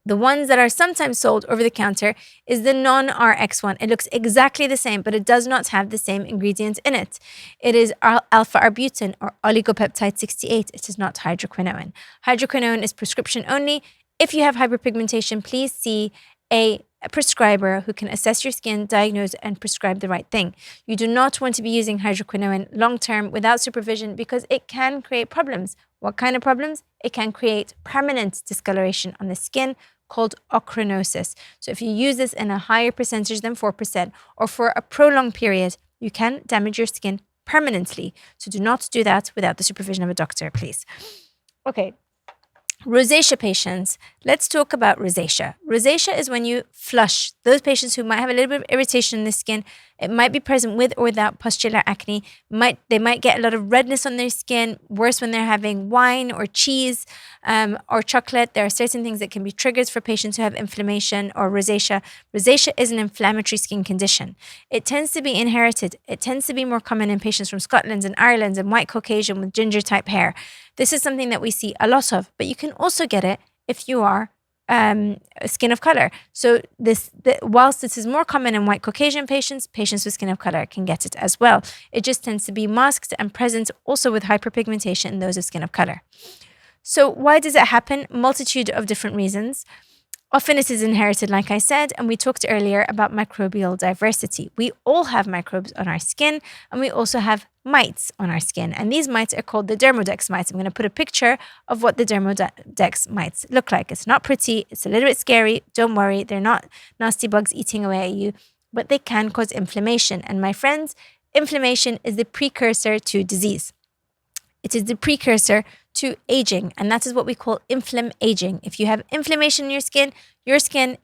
The ones that are sometimes sold over the counter is the non-RX one. It looks exactly the same, but it does not have the same ingredients in it. It is alpha-arbutin or oligopeptide 68. It is not hydroquinone. Hydroquinone is prescription only. If you have hyperpigmentation, please see a prescriber who can assess your skin, diagnose, and prescribe the right thing. You do not want to be using hydroquinone long-term without supervision because it can create problems. What kind of problems? It can create permanent discoloration on the skin called ochronosis. So if you use this in a higher percentage than 4% or for a prolonged period, you can damage your skin permanently. So do not do that without the supervision of a doctor, please. Okay. Rosacea patients, let's talk about rosacea. Rosacea is when you flush. Those patients who might have a little bit of irritation in the skin, it might be present with or without pustular acne. They might get a lot of redness on their skin, worse when they're having wine or cheese or chocolate. There are certain things that can be triggers for patients who have inflammation or rosacea. Rosacea is an inflammatory skin condition. It tends to be inherited. It tends to be more common in patients from Scotland and Ireland and white Caucasian with ginger type hair. This is something that we see a lot of, but you can also get it if you are skin of color. So whilst this is more common in white Caucasian patients, patients with skin of color can get it as well. It just tends to be masked and present also with hyperpigmentation in those of skin of color. So why does it happen? Multitude of different reasons. Often it is inherited, like I said, and we talked earlier about microbial diversity. We all have microbes on our skin, and we also have mites on our skin. And these mites are called the dermodex mites. I'm going to put a picture of what the dermodex mites look like. It's not pretty. It's a little bit scary. Don't worry. They're not nasty bugs eating away at you, but they can cause inflammation. And my friends, inflammation is the precursor to disease. It is the precursor to aging, and that is what we call inflammaging. If you have inflammation in your skin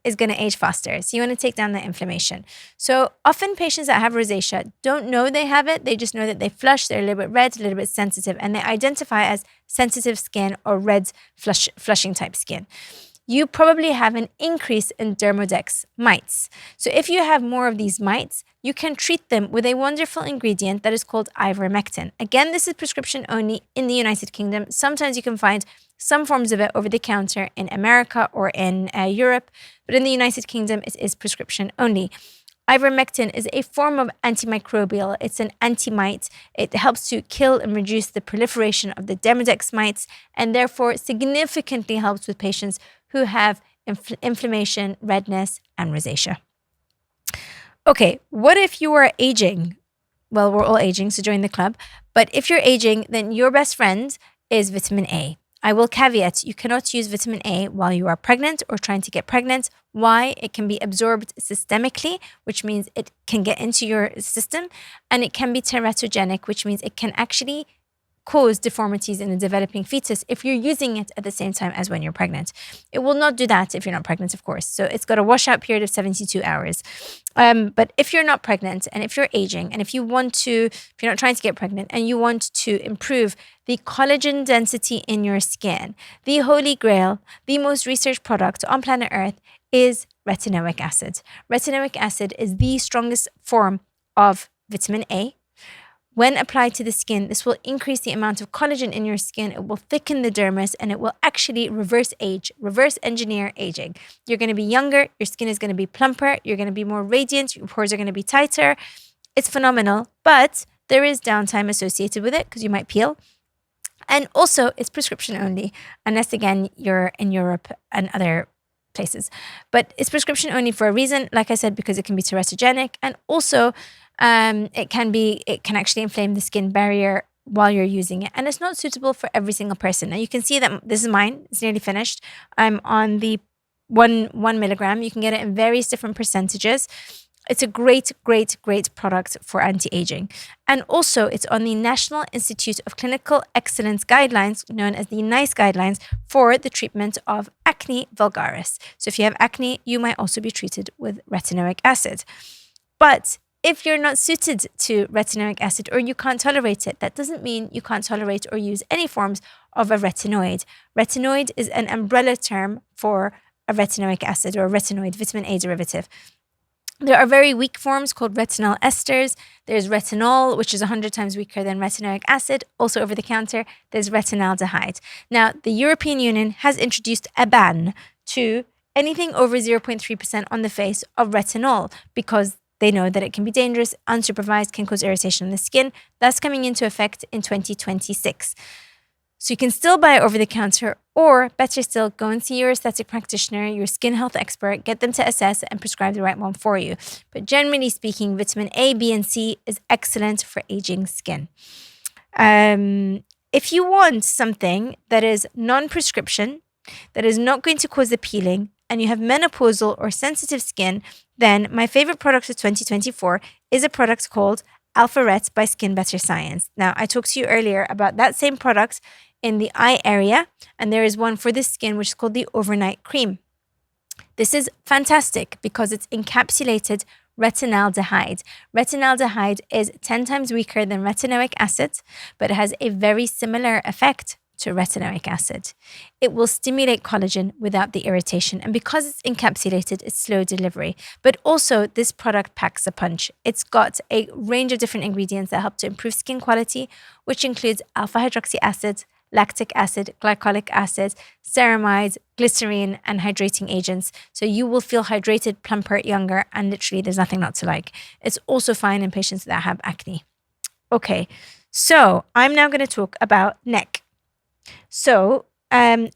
is going to age faster. So you want to take down the inflammation. So often patients that have rosacea don't know they have it. They just know that they flush, they're a little bit red, a little bit sensitive, and they identify as sensitive skin or red flushing type skin. You probably have an increase in dermodex mites. So if you have more of these mites, you can treat them with a wonderful ingredient that is called ivermectin. Again, this is prescription only in the United Kingdom. Sometimes you can find some forms of it over the counter in America or in Europe, but in the United Kingdom, it is prescription only. Ivermectin is a form of antimicrobial. It's an anti-mite. It helps to kill and reduce the proliferation of the dermodex mites and therefore significantly helps with patients who have inflammation, redness, and rosacea. Okay, what if you are aging? Well, we're all aging, so join the club. But if you're aging, then your best friend is vitamin A. I will caveat, you cannot use vitamin A while you are pregnant or trying to get pregnant. Why? It can be absorbed systemically, which means it can get into your system, and it can be teratogenic, which means it can actually cause deformities in the developing fetus if you're using it at the same time as when you're pregnant. It will not do that if you're not pregnant, of course. So it's got a washout period of 72 hours. But if you're not pregnant and if you're aging and if you're not trying to get pregnant and you want to improve the collagen density in your skin, the holy grail, the most researched product on planet Earth is retinoic acid. Retinoic acid is the strongest form of vitamin A. When applied to the skin, this will increase the amount of collagen in your skin. It will thicken the dermis and it will actually reverse engineer aging. You're going to be younger. Your skin is going to be plumper. You're going to be more radiant. Your pores are going to be tighter. It's phenomenal, but there is downtime associated with it because you might peel. And also it's prescription only, unless again, you're in Europe and other places. But it's prescription only for a reason, like I said, because it can be teratogenic, and also it can actually inflame the skin barrier while you're using it, and it's not suitable for every single person. Now you can see that this is mine. It's nearly finished. I'm on the 1 milligram. You can get it in various different percentages. It's a great product for anti-aging. And also it's on the National Institute of Clinical Excellence guidelines, known as the NICE guidelines, for the treatment of acne vulgaris. So if you have acne, you might also be treated with retinoic acid. But if you're not suited to retinoic acid or you can't tolerate it, that doesn't mean you can't tolerate or use any forms of a retinoid. Retinoid is an umbrella term for a retinoic acid or a retinoid, vitamin A derivative. There are very weak forms called retinol esters. There's retinol, which is 100 times weaker than retinoic acid. Also over the counter, there's retinaldehyde. Now, the European Union has introduced a ban to anything over 0.3% on the face of retinol because they know that it can be dangerous, unsupervised, can cause irritation on the skin. That's coming into effect in 2026. So you can still buy it over the counter, or better still, go and see your aesthetic practitioner, your skin health expert, get them to assess and prescribe the right one for you. But generally speaking, vitamin A, B, and C is excellent for aging skin. If you want something that is non-prescription, that is not going to cause the peeling, and you have menopausal or sensitive skin, then my favorite product of 2024 is a product called Alpha Ret by Skin Better Science. Now, I talked to you earlier about that same product in the eye area, and there is one for the skin, which is called the Overnight Cream. This is fantastic because it's encapsulated retinaldehyde. Retinaldehyde is 10 times weaker than retinoic acid, but it has a very similar effect to retinoic acid. It will stimulate collagen without the irritation, and because it's encapsulated, it's slow delivery. But also, this product packs a punch. It's got a range of different ingredients that help to improve skin quality, which includes alpha hydroxy acid, lactic acid, glycolic acid, ceramides, glycerine, and hydrating agents. So you will feel hydrated, plumper, younger, and literally there's nothing not to like. It's also fine in patients that have acne. Okay, so I'm now going to talk about neck. So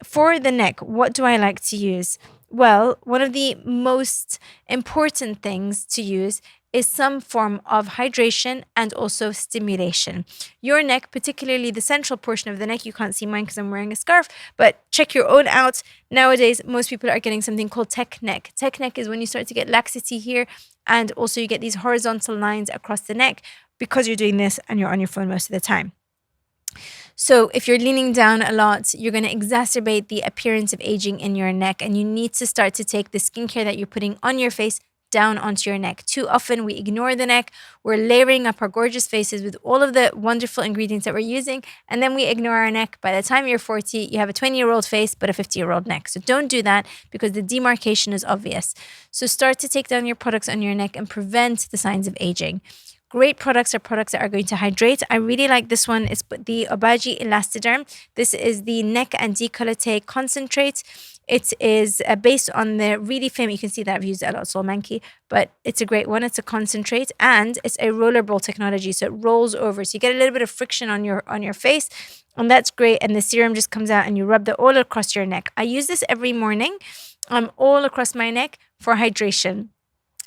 for the neck, what do I like to use? Well, one of the most important things to use is some form of hydration and also stimulation. Your neck, particularly the central portion of the neck, you can't see mine because I'm wearing a scarf, but check your own out. Nowadays, most people are getting something called tech neck. Tech neck is when you start to get laxity here, and also you get these horizontal lines across the neck because you're doing this and you're on your phone most of the time. So if you're leaning down a lot, you're going to exacerbate the appearance of aging in your neck, and you need to start to take the skincare that you're putting on your face down onto your neck. Too often we ignore the neck. We're layering up our gorgeous faces with all of the wonderful ingredients that we're using, and then we ignore our neck. By the time you're 40, you have a 20-year-old face but a 50-year-old neck. So don't do that because the demarcation is obvious. So start to take down your products on your neck and prevent the signs of aging. Great products are products that are going to hydrate. I really like this one. It's the Obagi Elastiderm. This is the neck and décolleté concentrate. It is based on the really famous, you can see that I've used it a lot, Solmanki, but it's a great one. It's a concentrate and it's a rollerball technology. So it rolls over. So you get a little bit of friction on your face, and that's great. And the serum just comes out and you rub that all across your neck. I use this every morning all across my neck for hydration.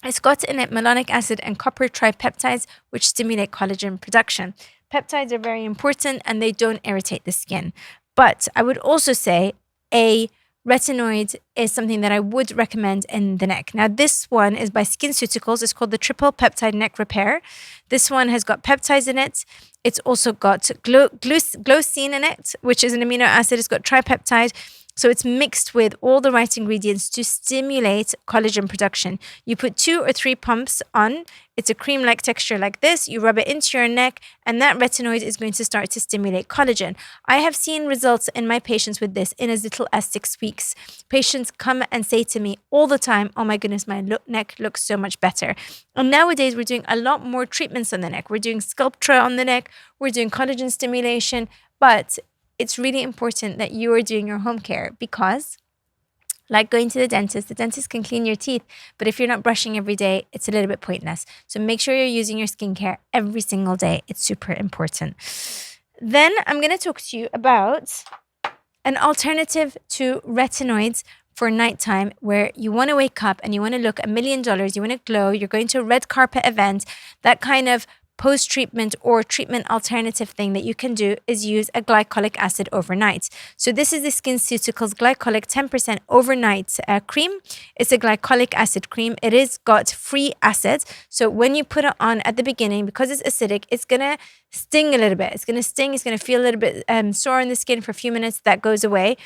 It's got in it malonic acid and copper tripeptides, which stimulate collagen production. Peptides are very important and they don't irritate the skin. But I would also say a retinoid is something that I would recommend in the neck. Now, this one is by SkinCeuticals. It's called the Triple Peptide Neck Repair. This one has got peptides in it. It's also got glycine in it, which is an amino acid. It's got tripeptide. So it's mixed with all the right ingredients to stimulate collagen production. You put 2 or 3 pumps on. It's a cream-like texture like this. You rub it into your neck, and that retinoid is going to start to stimulate collagen. I have seen results in my patients with this in as little as 6 weeks. Patients come and say to me all the time, oh my goodness, my neck looks so much better. And nowadays, we're doing a lot more treatments on the neck. We're doing Sculptra on the neck. We're doing collagen stimulation, but it's really important that you are doing your home care because, like going to the dentist can clean your teeth, but if you're not brushing every day, it's a little bit pointless. So make sure you're using your skincare every single day. It's super important. Then I'm going to talk to you about an alternative to retinoids for nighttime where you want to wake up and you want to look $1 million, you want to glow, you're going to a red carpet event, that kind of post-treatment or treatment alternative thing that you can do is use a glycolic acid overnight. So this is the SkinCeuticals Glycolic 10% overnight cream. It's a glycolic acid cream. It is got free acids. So when you put it on at the beginning, because it's acidic, it's going to sting a little bit. It's going to sting. It's going to feel a little bit sore on the skin for a few minutes. That goes away.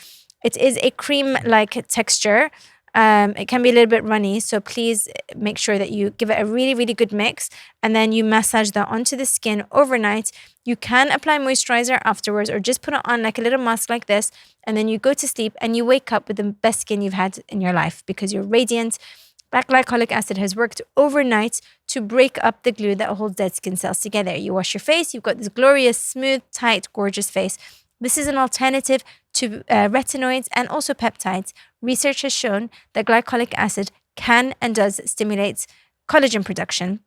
It is a cream-like texture. It can be a little bit runny, so please make sure that you give it a really, really good mix and then you massage that onto the skin overnight. You can apply moisturizer afterwards or just put it on like a little mask like this, and then you go to sleep and you wake up with the best skin you've had in your life because you're radiant. That glycolic acid has worked overnight to break up the glue that holds dead skin cells together. You wash your face, you've got this glorious, smooth, tight, gorgeous face. This is an alternative to retinoids and also peptides. Research has shown that glycolic acid can and does stimulate collagen production.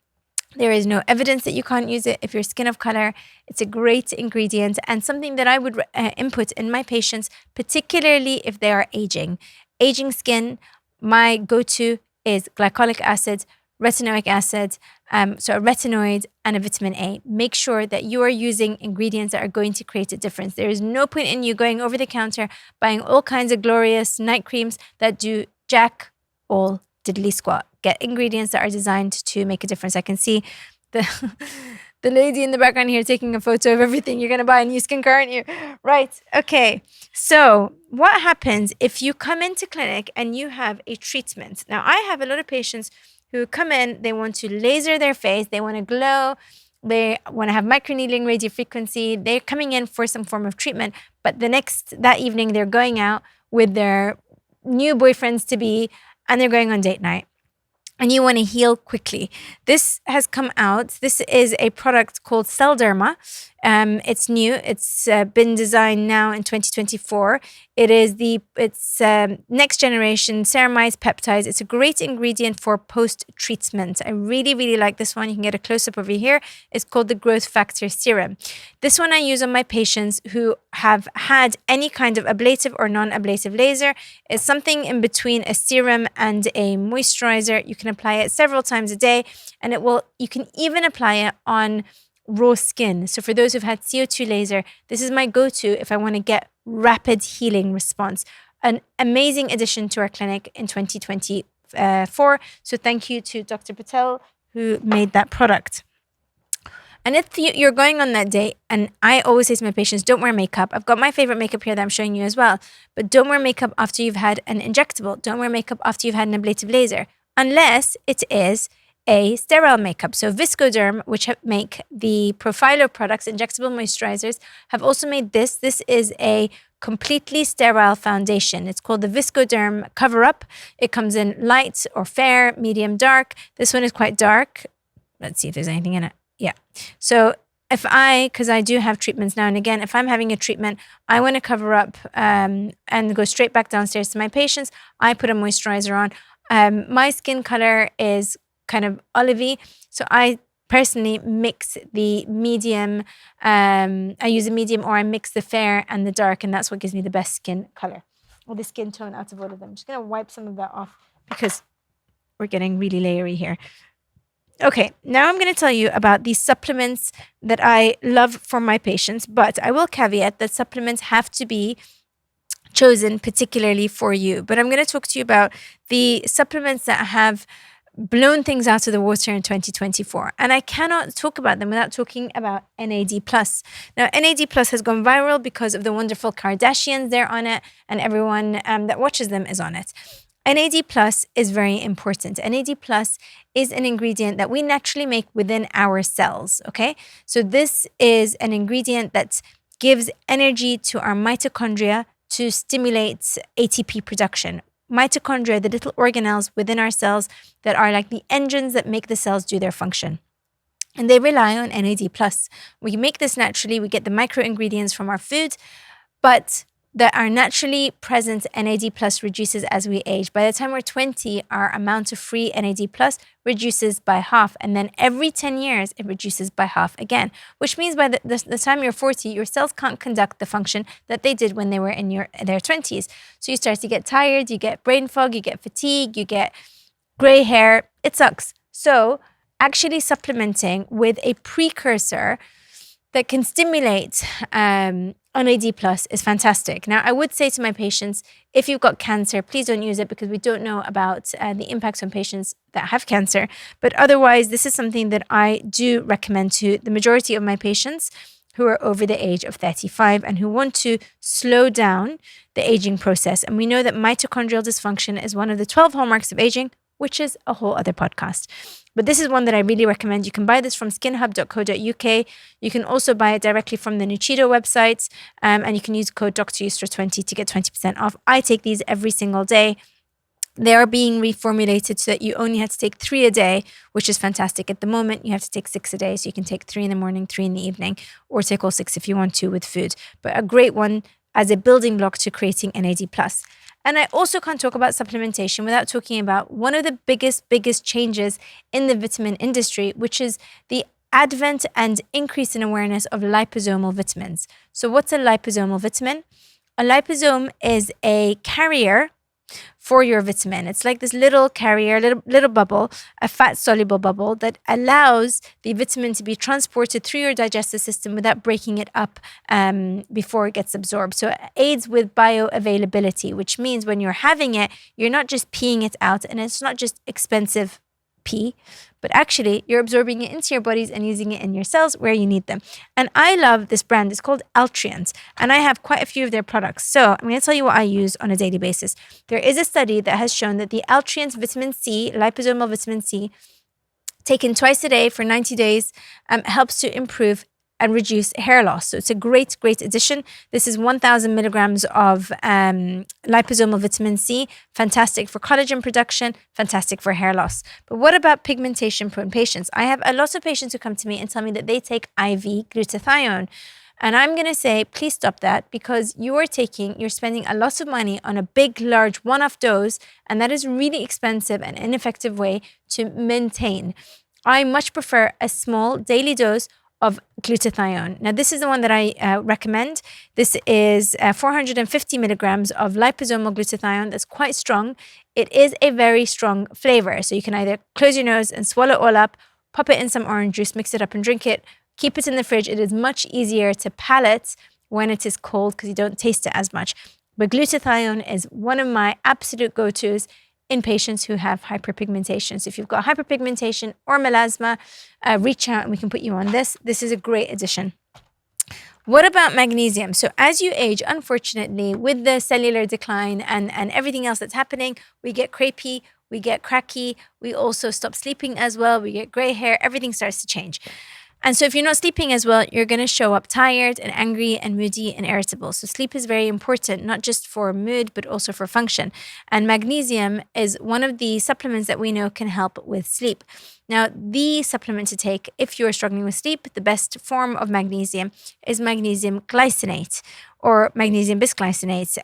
There is no evidence that you can't use it if you're skin of color. It's a great ingredient and something that I would input in my patients, particularly if they are aging. Aging skin, my go-to is glycolic acid, retinoic acid, so a retinoid and a vitamin A. Make sure that you are using ingredients that are going to create a difference. There is no point in you going over the counter, buying all kinds of glorious night creams that do jack all diddly squat. Get ingredients that are designed to make a difference. I can see the the lady in the background here taking a photo of everything you're going to buy a new skincare, aren't you? Right. Okay. So what happens if you come into clinic and you have a treatment? Now, I have a lot of patients who come in, they want to laser their face, they want to glow, they want to have microneedling radiofrequency, they're coming in for some form of treatment, but that evening they're going out with their new boyfriends to be, and they're going on date night. And you want to heal quickly. This has come out. This is a product called Cellderma. It's new. It's been designed now in 2024. It's next generation ceramized peptides. It's a great ingredient for post-treatment. I really, really like this one. You can get a close-up over here. It's called the Growth Factor Serum. This one I use on my patients who have had any kind of ablative or non-ablative laser. It's something in between a serum and a moisturizer. You can apply it several times a day, and you can even apply it on raw skin. So for those who've had CO2 laser, this is my go-to if I want to get rapid healing response. An amazing addition to our clinic in 2024. So thank you to Dr. Patel who made that product. And if you're going on that date, and I always say to my patients, don't wear makeup. I've got my favorite makeup here that I'm showing you as well. But don't wear makeup after you've had an injectable. Don't wear makeup after you've had an ablative laser, unless it is a sterile makeup. So Viscoderm, which make the Profiler products, injectable moisturizers, have also made this. This is a completely sterile foundation. It's called the Viscoderm Cover Up. It comes in light or fair, medium, dark. This one is quite dark. Let's see if there's anything in it. Yeah. So because I do have treatments now and again, if I'm having a treatment, I want to cover up and go straight back downstairs to my patients. I put a moisturizer on. My skin color is kind of olivey, so I personally mix the medium. I use a medium, or I mix the fair and the dark, and that's what gives me the best skin color or the skin tone out of all of them. I'm just gonna wipe some of that off because we're getting really layery here. Okay, now I'm going to tell you about the supplements that I love for my patients, but I will caveat that supplements have to be chosen particularly for you. But I'm going to talk to you about the supplements that have blown things out of the water in 2024. And I cannot talk about them without talking about NAD+. Now, NAD+ has gone viral because of the wonderful Kardashians. They're on it, and everyone that watches them is on it. NAD+ is very important. NAD+ is an ingredient that we naturally make within our cells, okay? So this is an ingredient that gives energy to our mitochondria to stimulate ATP production. Mitochondria, the little organelles within our cells that are like the engines that make the cells do their function. And they rely on NAD+. We make this naturally. We get the micro ingredients from our food, but that are naturally present NAD+ reduces as we age. By the time we're 20, our amount of free NAD+ reduces by half. And then every 10 years, it reduces by half again, which means by the time you're 40, your cells can't conduct the function that they did when they were in their 20s. So you start to get tired, you get brain fog, you get fatigue, you get gray hair. It sucks. So actually supplementing with a precursor that can stimulate NAD+ is fantastic. Now, I would say to my patients, if you've got cancer, please don't use it because we don't know about the impacts on patients that have cancer. But otherwise, this is something that I do recommend to the majority of my patients who are over the age of 35 and who want to slow down the aging process. And we know that mitochondrial dysfunction is one of the 12 hallmarks of aging, which is a whole other podcast. But this is one that I really recommend. You can buy this from skinhub.co.uk. You can also buy it directly from the Nuchido website, and you can use code Dr Yusra 20 to get 20% off. I take these every single day. They are being reformulated so that you only have to take 3 a day, which is fantastic. At the moment, you have to take 6 a day. So you can take 3 in the morning, 3 in the evening, or take all 6 if you want to with food. But a great one as a building block to creating NAD+. And I also can't talk about supplementation without talking about one of the biggest changes in the vitamin industry, which is the advent and increase in awareness of liposomal vitamins. So what's a liposomal vitamin? A liposome is a carrier for your vitamin. It's like this little carrier, little bubble, a fat soluble bubble that allows the vitamin to be transported through your digestive system without breaking it up before it gets absorbed. So it aids with bioavailability, which means when you're having it, you're not just peeing it out, and it's not just expensive pee, but actually you're absorbing it into your bodies and using it in your cells where you need them. And I love this brand. It's called Altriant, and I have quite a few of their products. So I'm going to tell you what I use on a daily basis. There is a study that has shown that the Altriant vitamin C, liposomal vitamin C, taken twice a day for 90 days, helps to improve and reduce hair loss. So it's a great addition. This is 1,000 milligrams of liposomal vitamin C, fantastic for collagen production, fantastic for hair loss. But what about pigmentation-prone patients? I have a lot of patients who come to me and tell me that they take IV glutathione. And I'm going to say, please stop that, because you're spending a lot of money on a big, large one-off dose, and that is really expensive and ineffective way to maintain. I much prefer a small daily dose of glutathione. Now, this is the one that I recommend. This is 450 milligrams of liposomal glutathione. That's quite strong. It is a very strong flavor. So you can either close your nose and swallow it all up, pop it in some orange juice, mix it up and drink it. Keep it in the fridge. It is much easier to palate when it is cold because you don't taste it as much. But glutathione is one of my absolute go-tos in patients who have hyperpigmentation. So if you've got hyperpigmentation or melasma, reach out and we can put you on this. This is a great addition. What about magnesium? So as you age, unfortunately, with the cellular decline and everything else that's happening, we get crepey, we get cracky, we also stop sleeping as well, we get gray hair, everything starts to change. And so if you're not sleeping as well, you're going to show up tired and angry and moody and irritable. So sleep is very important, not just for mood, but also for function. And magnesium is one of the supplements that we know can help with sleep. Now, the supplement to take if you're struggling with sleep, the best form of magnesium is magnesium glycinate or magnesium bisglycinate.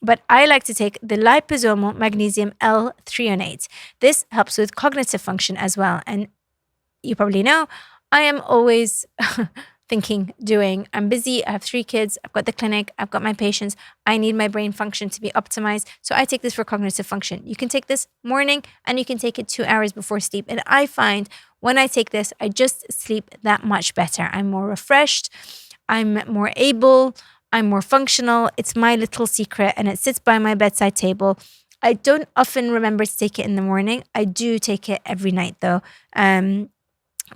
But I like to take the liposomal magnesium L-threonate. This helps with cognitive function as well. And you probably know, I am always thinking, doing. I'm busy. I have 3 kids. I've got the clinic. I've got my patients. I need my brain function to be optimized. So I take this for cognitive function. You can take this morning and you can take it 2 hours before sleep. And I find when I take this, I just sleep that much better. I'm more refreshed. I'm more able. I'm more functional. It's my little secret and it sits by my bedside table. I don't often remember to take it in the morning. I do take it every night though.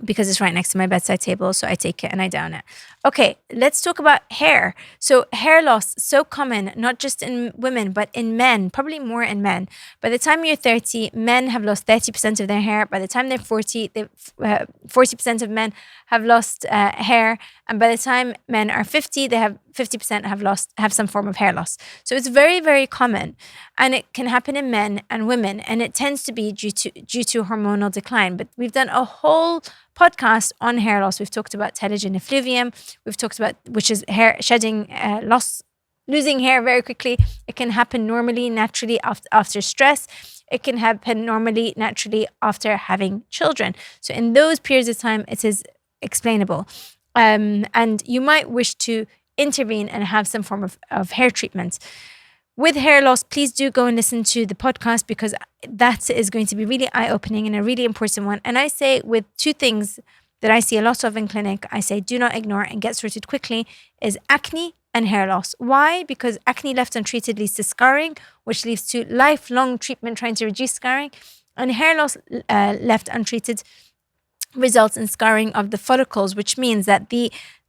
Because it's right next to my bedside table. So I take it and I down it. Okay, let's talk about hair. So hair loss, so common, not just in women, but in men, probably more in men. By the time you're 30, men have lost 30% of their hair. By the time they're 40, 40% of men have lost hair. And by the time men are 50, they have 50% have some form of hair loss. So it's very, very common. And it can happen in men and women. And it tends to be due to hormonal decline. But we've done a whole podcast on hair loss. We've talked about telogen effluvium. We've talked about, which is hair shedding, loss, losing hair very quickly. It can happen normally, naturally after stress. It can happen normally, naturally after having children. So in those periods of time, it is explainable. And you might wish to intervene and have some form of hair treatment. With hair loss, please do go and listen to the podcast because that is going to be really eye-opening and a really important one. And I say with 2 things that I see a lot of in clinic, I say do not ignore and get sorted quickly, is acne and hair loss. Why? Because acne left untreated leads to scarring, which leads to lifelong treatment trying to reduce scarring. And hair loss left untreated results in scarring of the follicles, which means that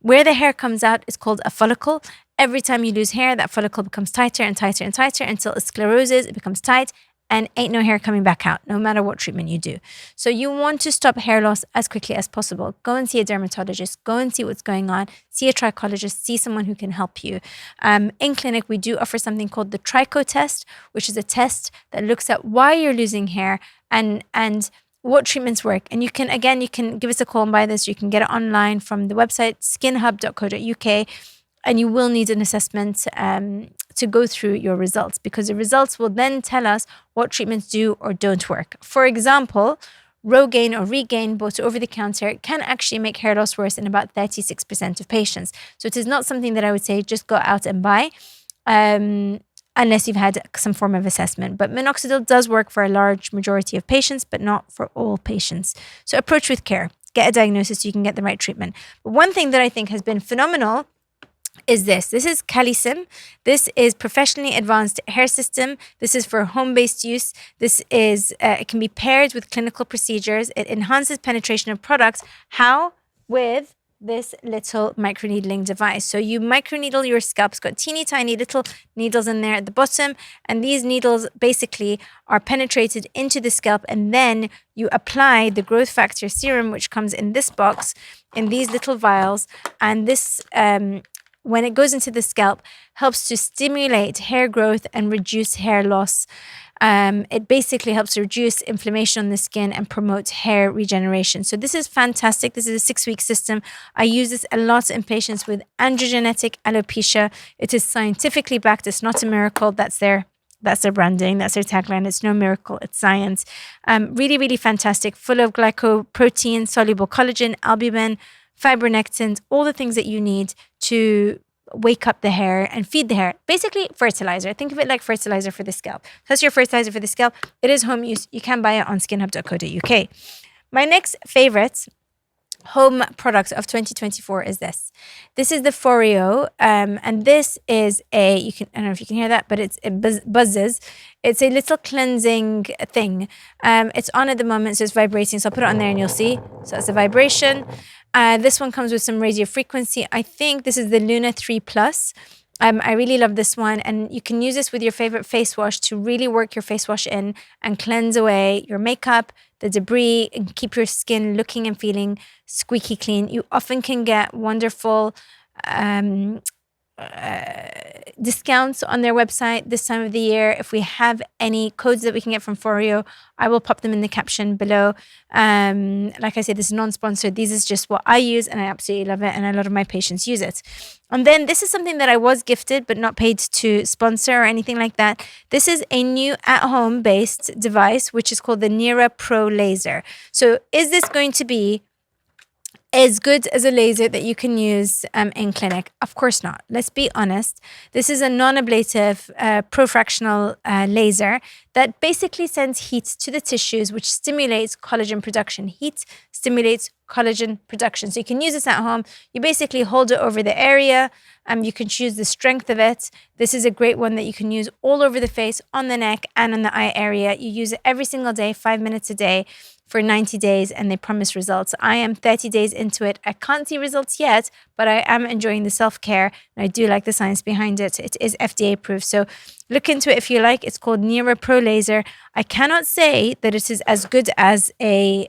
where the hair comes out is called a follicle. Every time you lose hair, that follicle becomes tighter and tighter and tighter until it scleroses, it becomes tight, and ain't no hair coming back out, no matter what treatment you do. So you want to stop hair loss as quickly as possible. Go and see a dermatologist, go and see what's going on, see a trichologist, see someone who can help you. In clinic, we do offer something called the tricho test, which is a test that looks at why you're losing hair and what treatments work. And you can give us a call and buy this. You can get it online from the website skinhub.co.uk. And you will need an assessment to go through your results because the results will then tell us what treatments do or don't work. For example, Rogaine or Regain, both over the counter, can actually make hair loss worse in about 36% of patients. So it is not something that I would say just go out and buy unless you've had some form of assessment. But minoxidil does work for a large majority of patients, but not for all patients. So approach with care. Get a diagnosis so you can get the right treatment. But one thing that I think has been phenomenal is this. This is Calicim. This is professionally advanced hair system. This is for home-based use. This is, it can be paired with clinical procedures. It enhances penetration of products. How? With this little microneedling device. So you microneedle your scalp. It's got teeny tiny little needles in there at the bottom. And these needles basically are penetrated into the scalp. And then you apply the growth factor serum, which comes in this box, in these little vials. And this, when it goes into the scalp, helps to stimulate hair growth and reduce hair loss. It basically helps to reduce inflammation on the skin and promote hair regeneration. So this is fantastic. This is a 6-week system. I use this a lot in patients with androgenetic alopecia. It is scientifically backed. It's not a miracle. That's their branding. That's their tagline. It's no miracle. It's science. Really, really fantastic. Full of glycoprotein, soluble collagen, albumin, fibronectins, all the things that you need to wake up the hair and feed the hair. Basically, fertilizer. Think of it like fertilizer for the scalp. That's your fertilizer for the scalp. It is home use. You can buy it on skinhub.co.uk. My next favorite home product of 2024 is this. This is the Foreo, and this is I don't know if you can hear that, but it buzzes. It's a little cleansing thing. It's on at the moment, so it's vibrating. So I'll put it on there and you'll see. So it's a vibration. This one comes with some radio frequency. I think this is the Luna 3 Plus. I really love this one, and you can use this with your favorite face wash to really work your face wash in and cleanse away your makeup, the debris, and keep your skin looking and feeling squeaky clean. You often can get wonderful discounts on their website this time of the year. If we have any codes that we can get from Foreo, I will pop them in the caption below. Like I said, this is non-sponsored. This is just what I use and I absolutely love it, and a lot of my patients use it. And then this is something that I was gifted but not paid to sponsor or anything like that. This is a new at-home based device which is called the Nira Pro Laser. So is this going to be as good as a laser that you can use in clinic? Of course not. Let's be honest. This is a non-ablative profractional laser that basically sends heat to the tissues, which stimulates collagen production. Heat stimulates collagen production. So you can use this at home. You basically hold it over the area. You can choose the strength of it. This is a great one that you can use all over the face, on the neck, and on the eye area. You use it every single day, 5 minutes a day, for 90 days, and they promise results. I am 30 days into it. I can't see results yet, but I am enjoying the self-care, and I do like the science behind it. It is FDA approved. So look into it if you like. It's called Neura Pro Laser. I cannot say that it is as good as an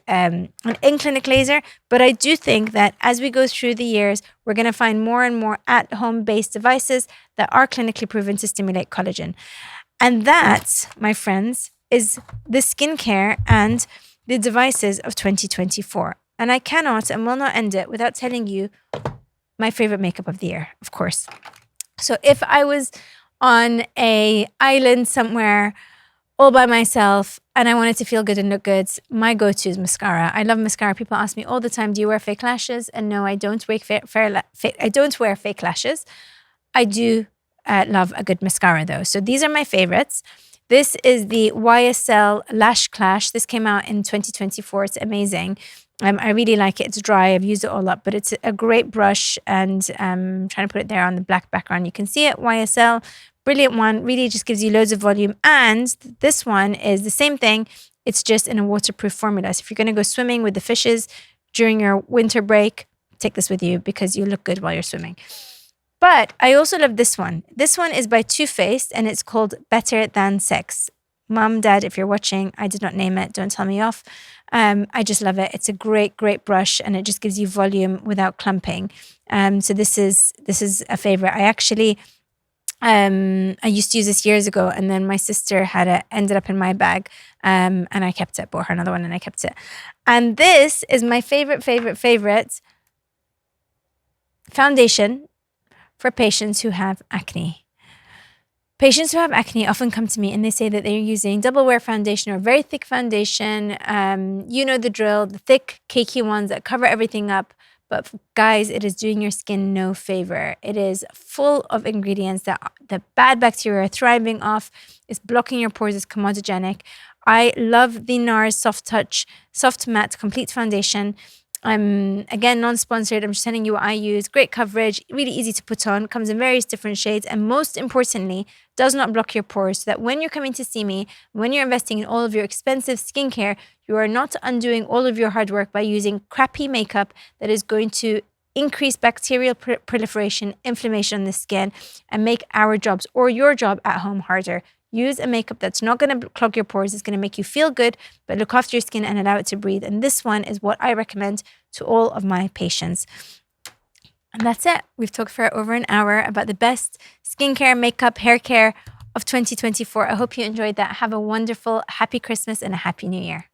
in-clinic laser, but I do think that as we go through the years, we're going to find more and more at-home based devices that are clinically proven to stimulate collagen. And that, my friends, is the skincare and the devices of 2024. And I cannot and will not end it without telling you my favorite makeup of the year, of course. So if I was on an island somewhere all by myself and I wanted to feel good and look good, my go-to is mascara. I love mascara. People ask me all the time, do you wear fake lashes? And no, I don't wear fake lashes. I do love a good mascara though. So these are my favorites. This is the YSL Lash Clash. This came out in 2024. It's amazing. I really like it. It's dry. I've used it all up, but it's a great brush, and I'm trying to put it there on the black background. You can see it, YSL. Brilliant one. Really just gives you loads of volume. And this one is the same thing. It's just in a waterproof formula. So if you're going to go swimming with the fishes during your winter break, take this with you because you look good while you're swimming. But I also love this one. This one is by Too Faced, and it's called Better Than Sex. Mom, Dad, if you're watching, I did not name it. Don't tell me off. I just love it. It's a great, great brush, and it just gives you volume without clumping. So this is a favorite. I used to use this years ago, and then my sister had it, ended up in my bag, and I kept it. Bought her another one, and I kept it. And this is my favorite foundation for patients who have acne. Patients who have acne often come to me and they say that they're using double wear foundation or very thick foundation. You know the drill, the thick, cakey ones that cover everything up. But guys, it is doing your skin no favor. It is full of ingredients that the bad bacteria are thriving off. It's blocking your pores. It's comedogenic. I love the NARS Soft Touch Soft Matte Complete Foundation. Again, non-sponsored. I'm just telling you what I use. Great coverage, really easy to put on, comes in various different shades, and most importantly, does not block your pores, so that when you're coming to see me, when you're investing in all of your expensive skincare, you are not undoing all of your hard work by using crappy makeup that is going to increase bacterial proliferation, inflammation on the skin, and make our jobs or your job at home harder. Use a makeup that's not going to clog your pores. It's going to make you feel good, but look after your skin and allow it to breathe. And this one is what I recommend to all of my patients. And that's it. We've talked for over an hour about the best skincare, makeup, hair care of 2024. I hope you enjoyed that. Have a wonderful, happy Christmas and a happy New Year.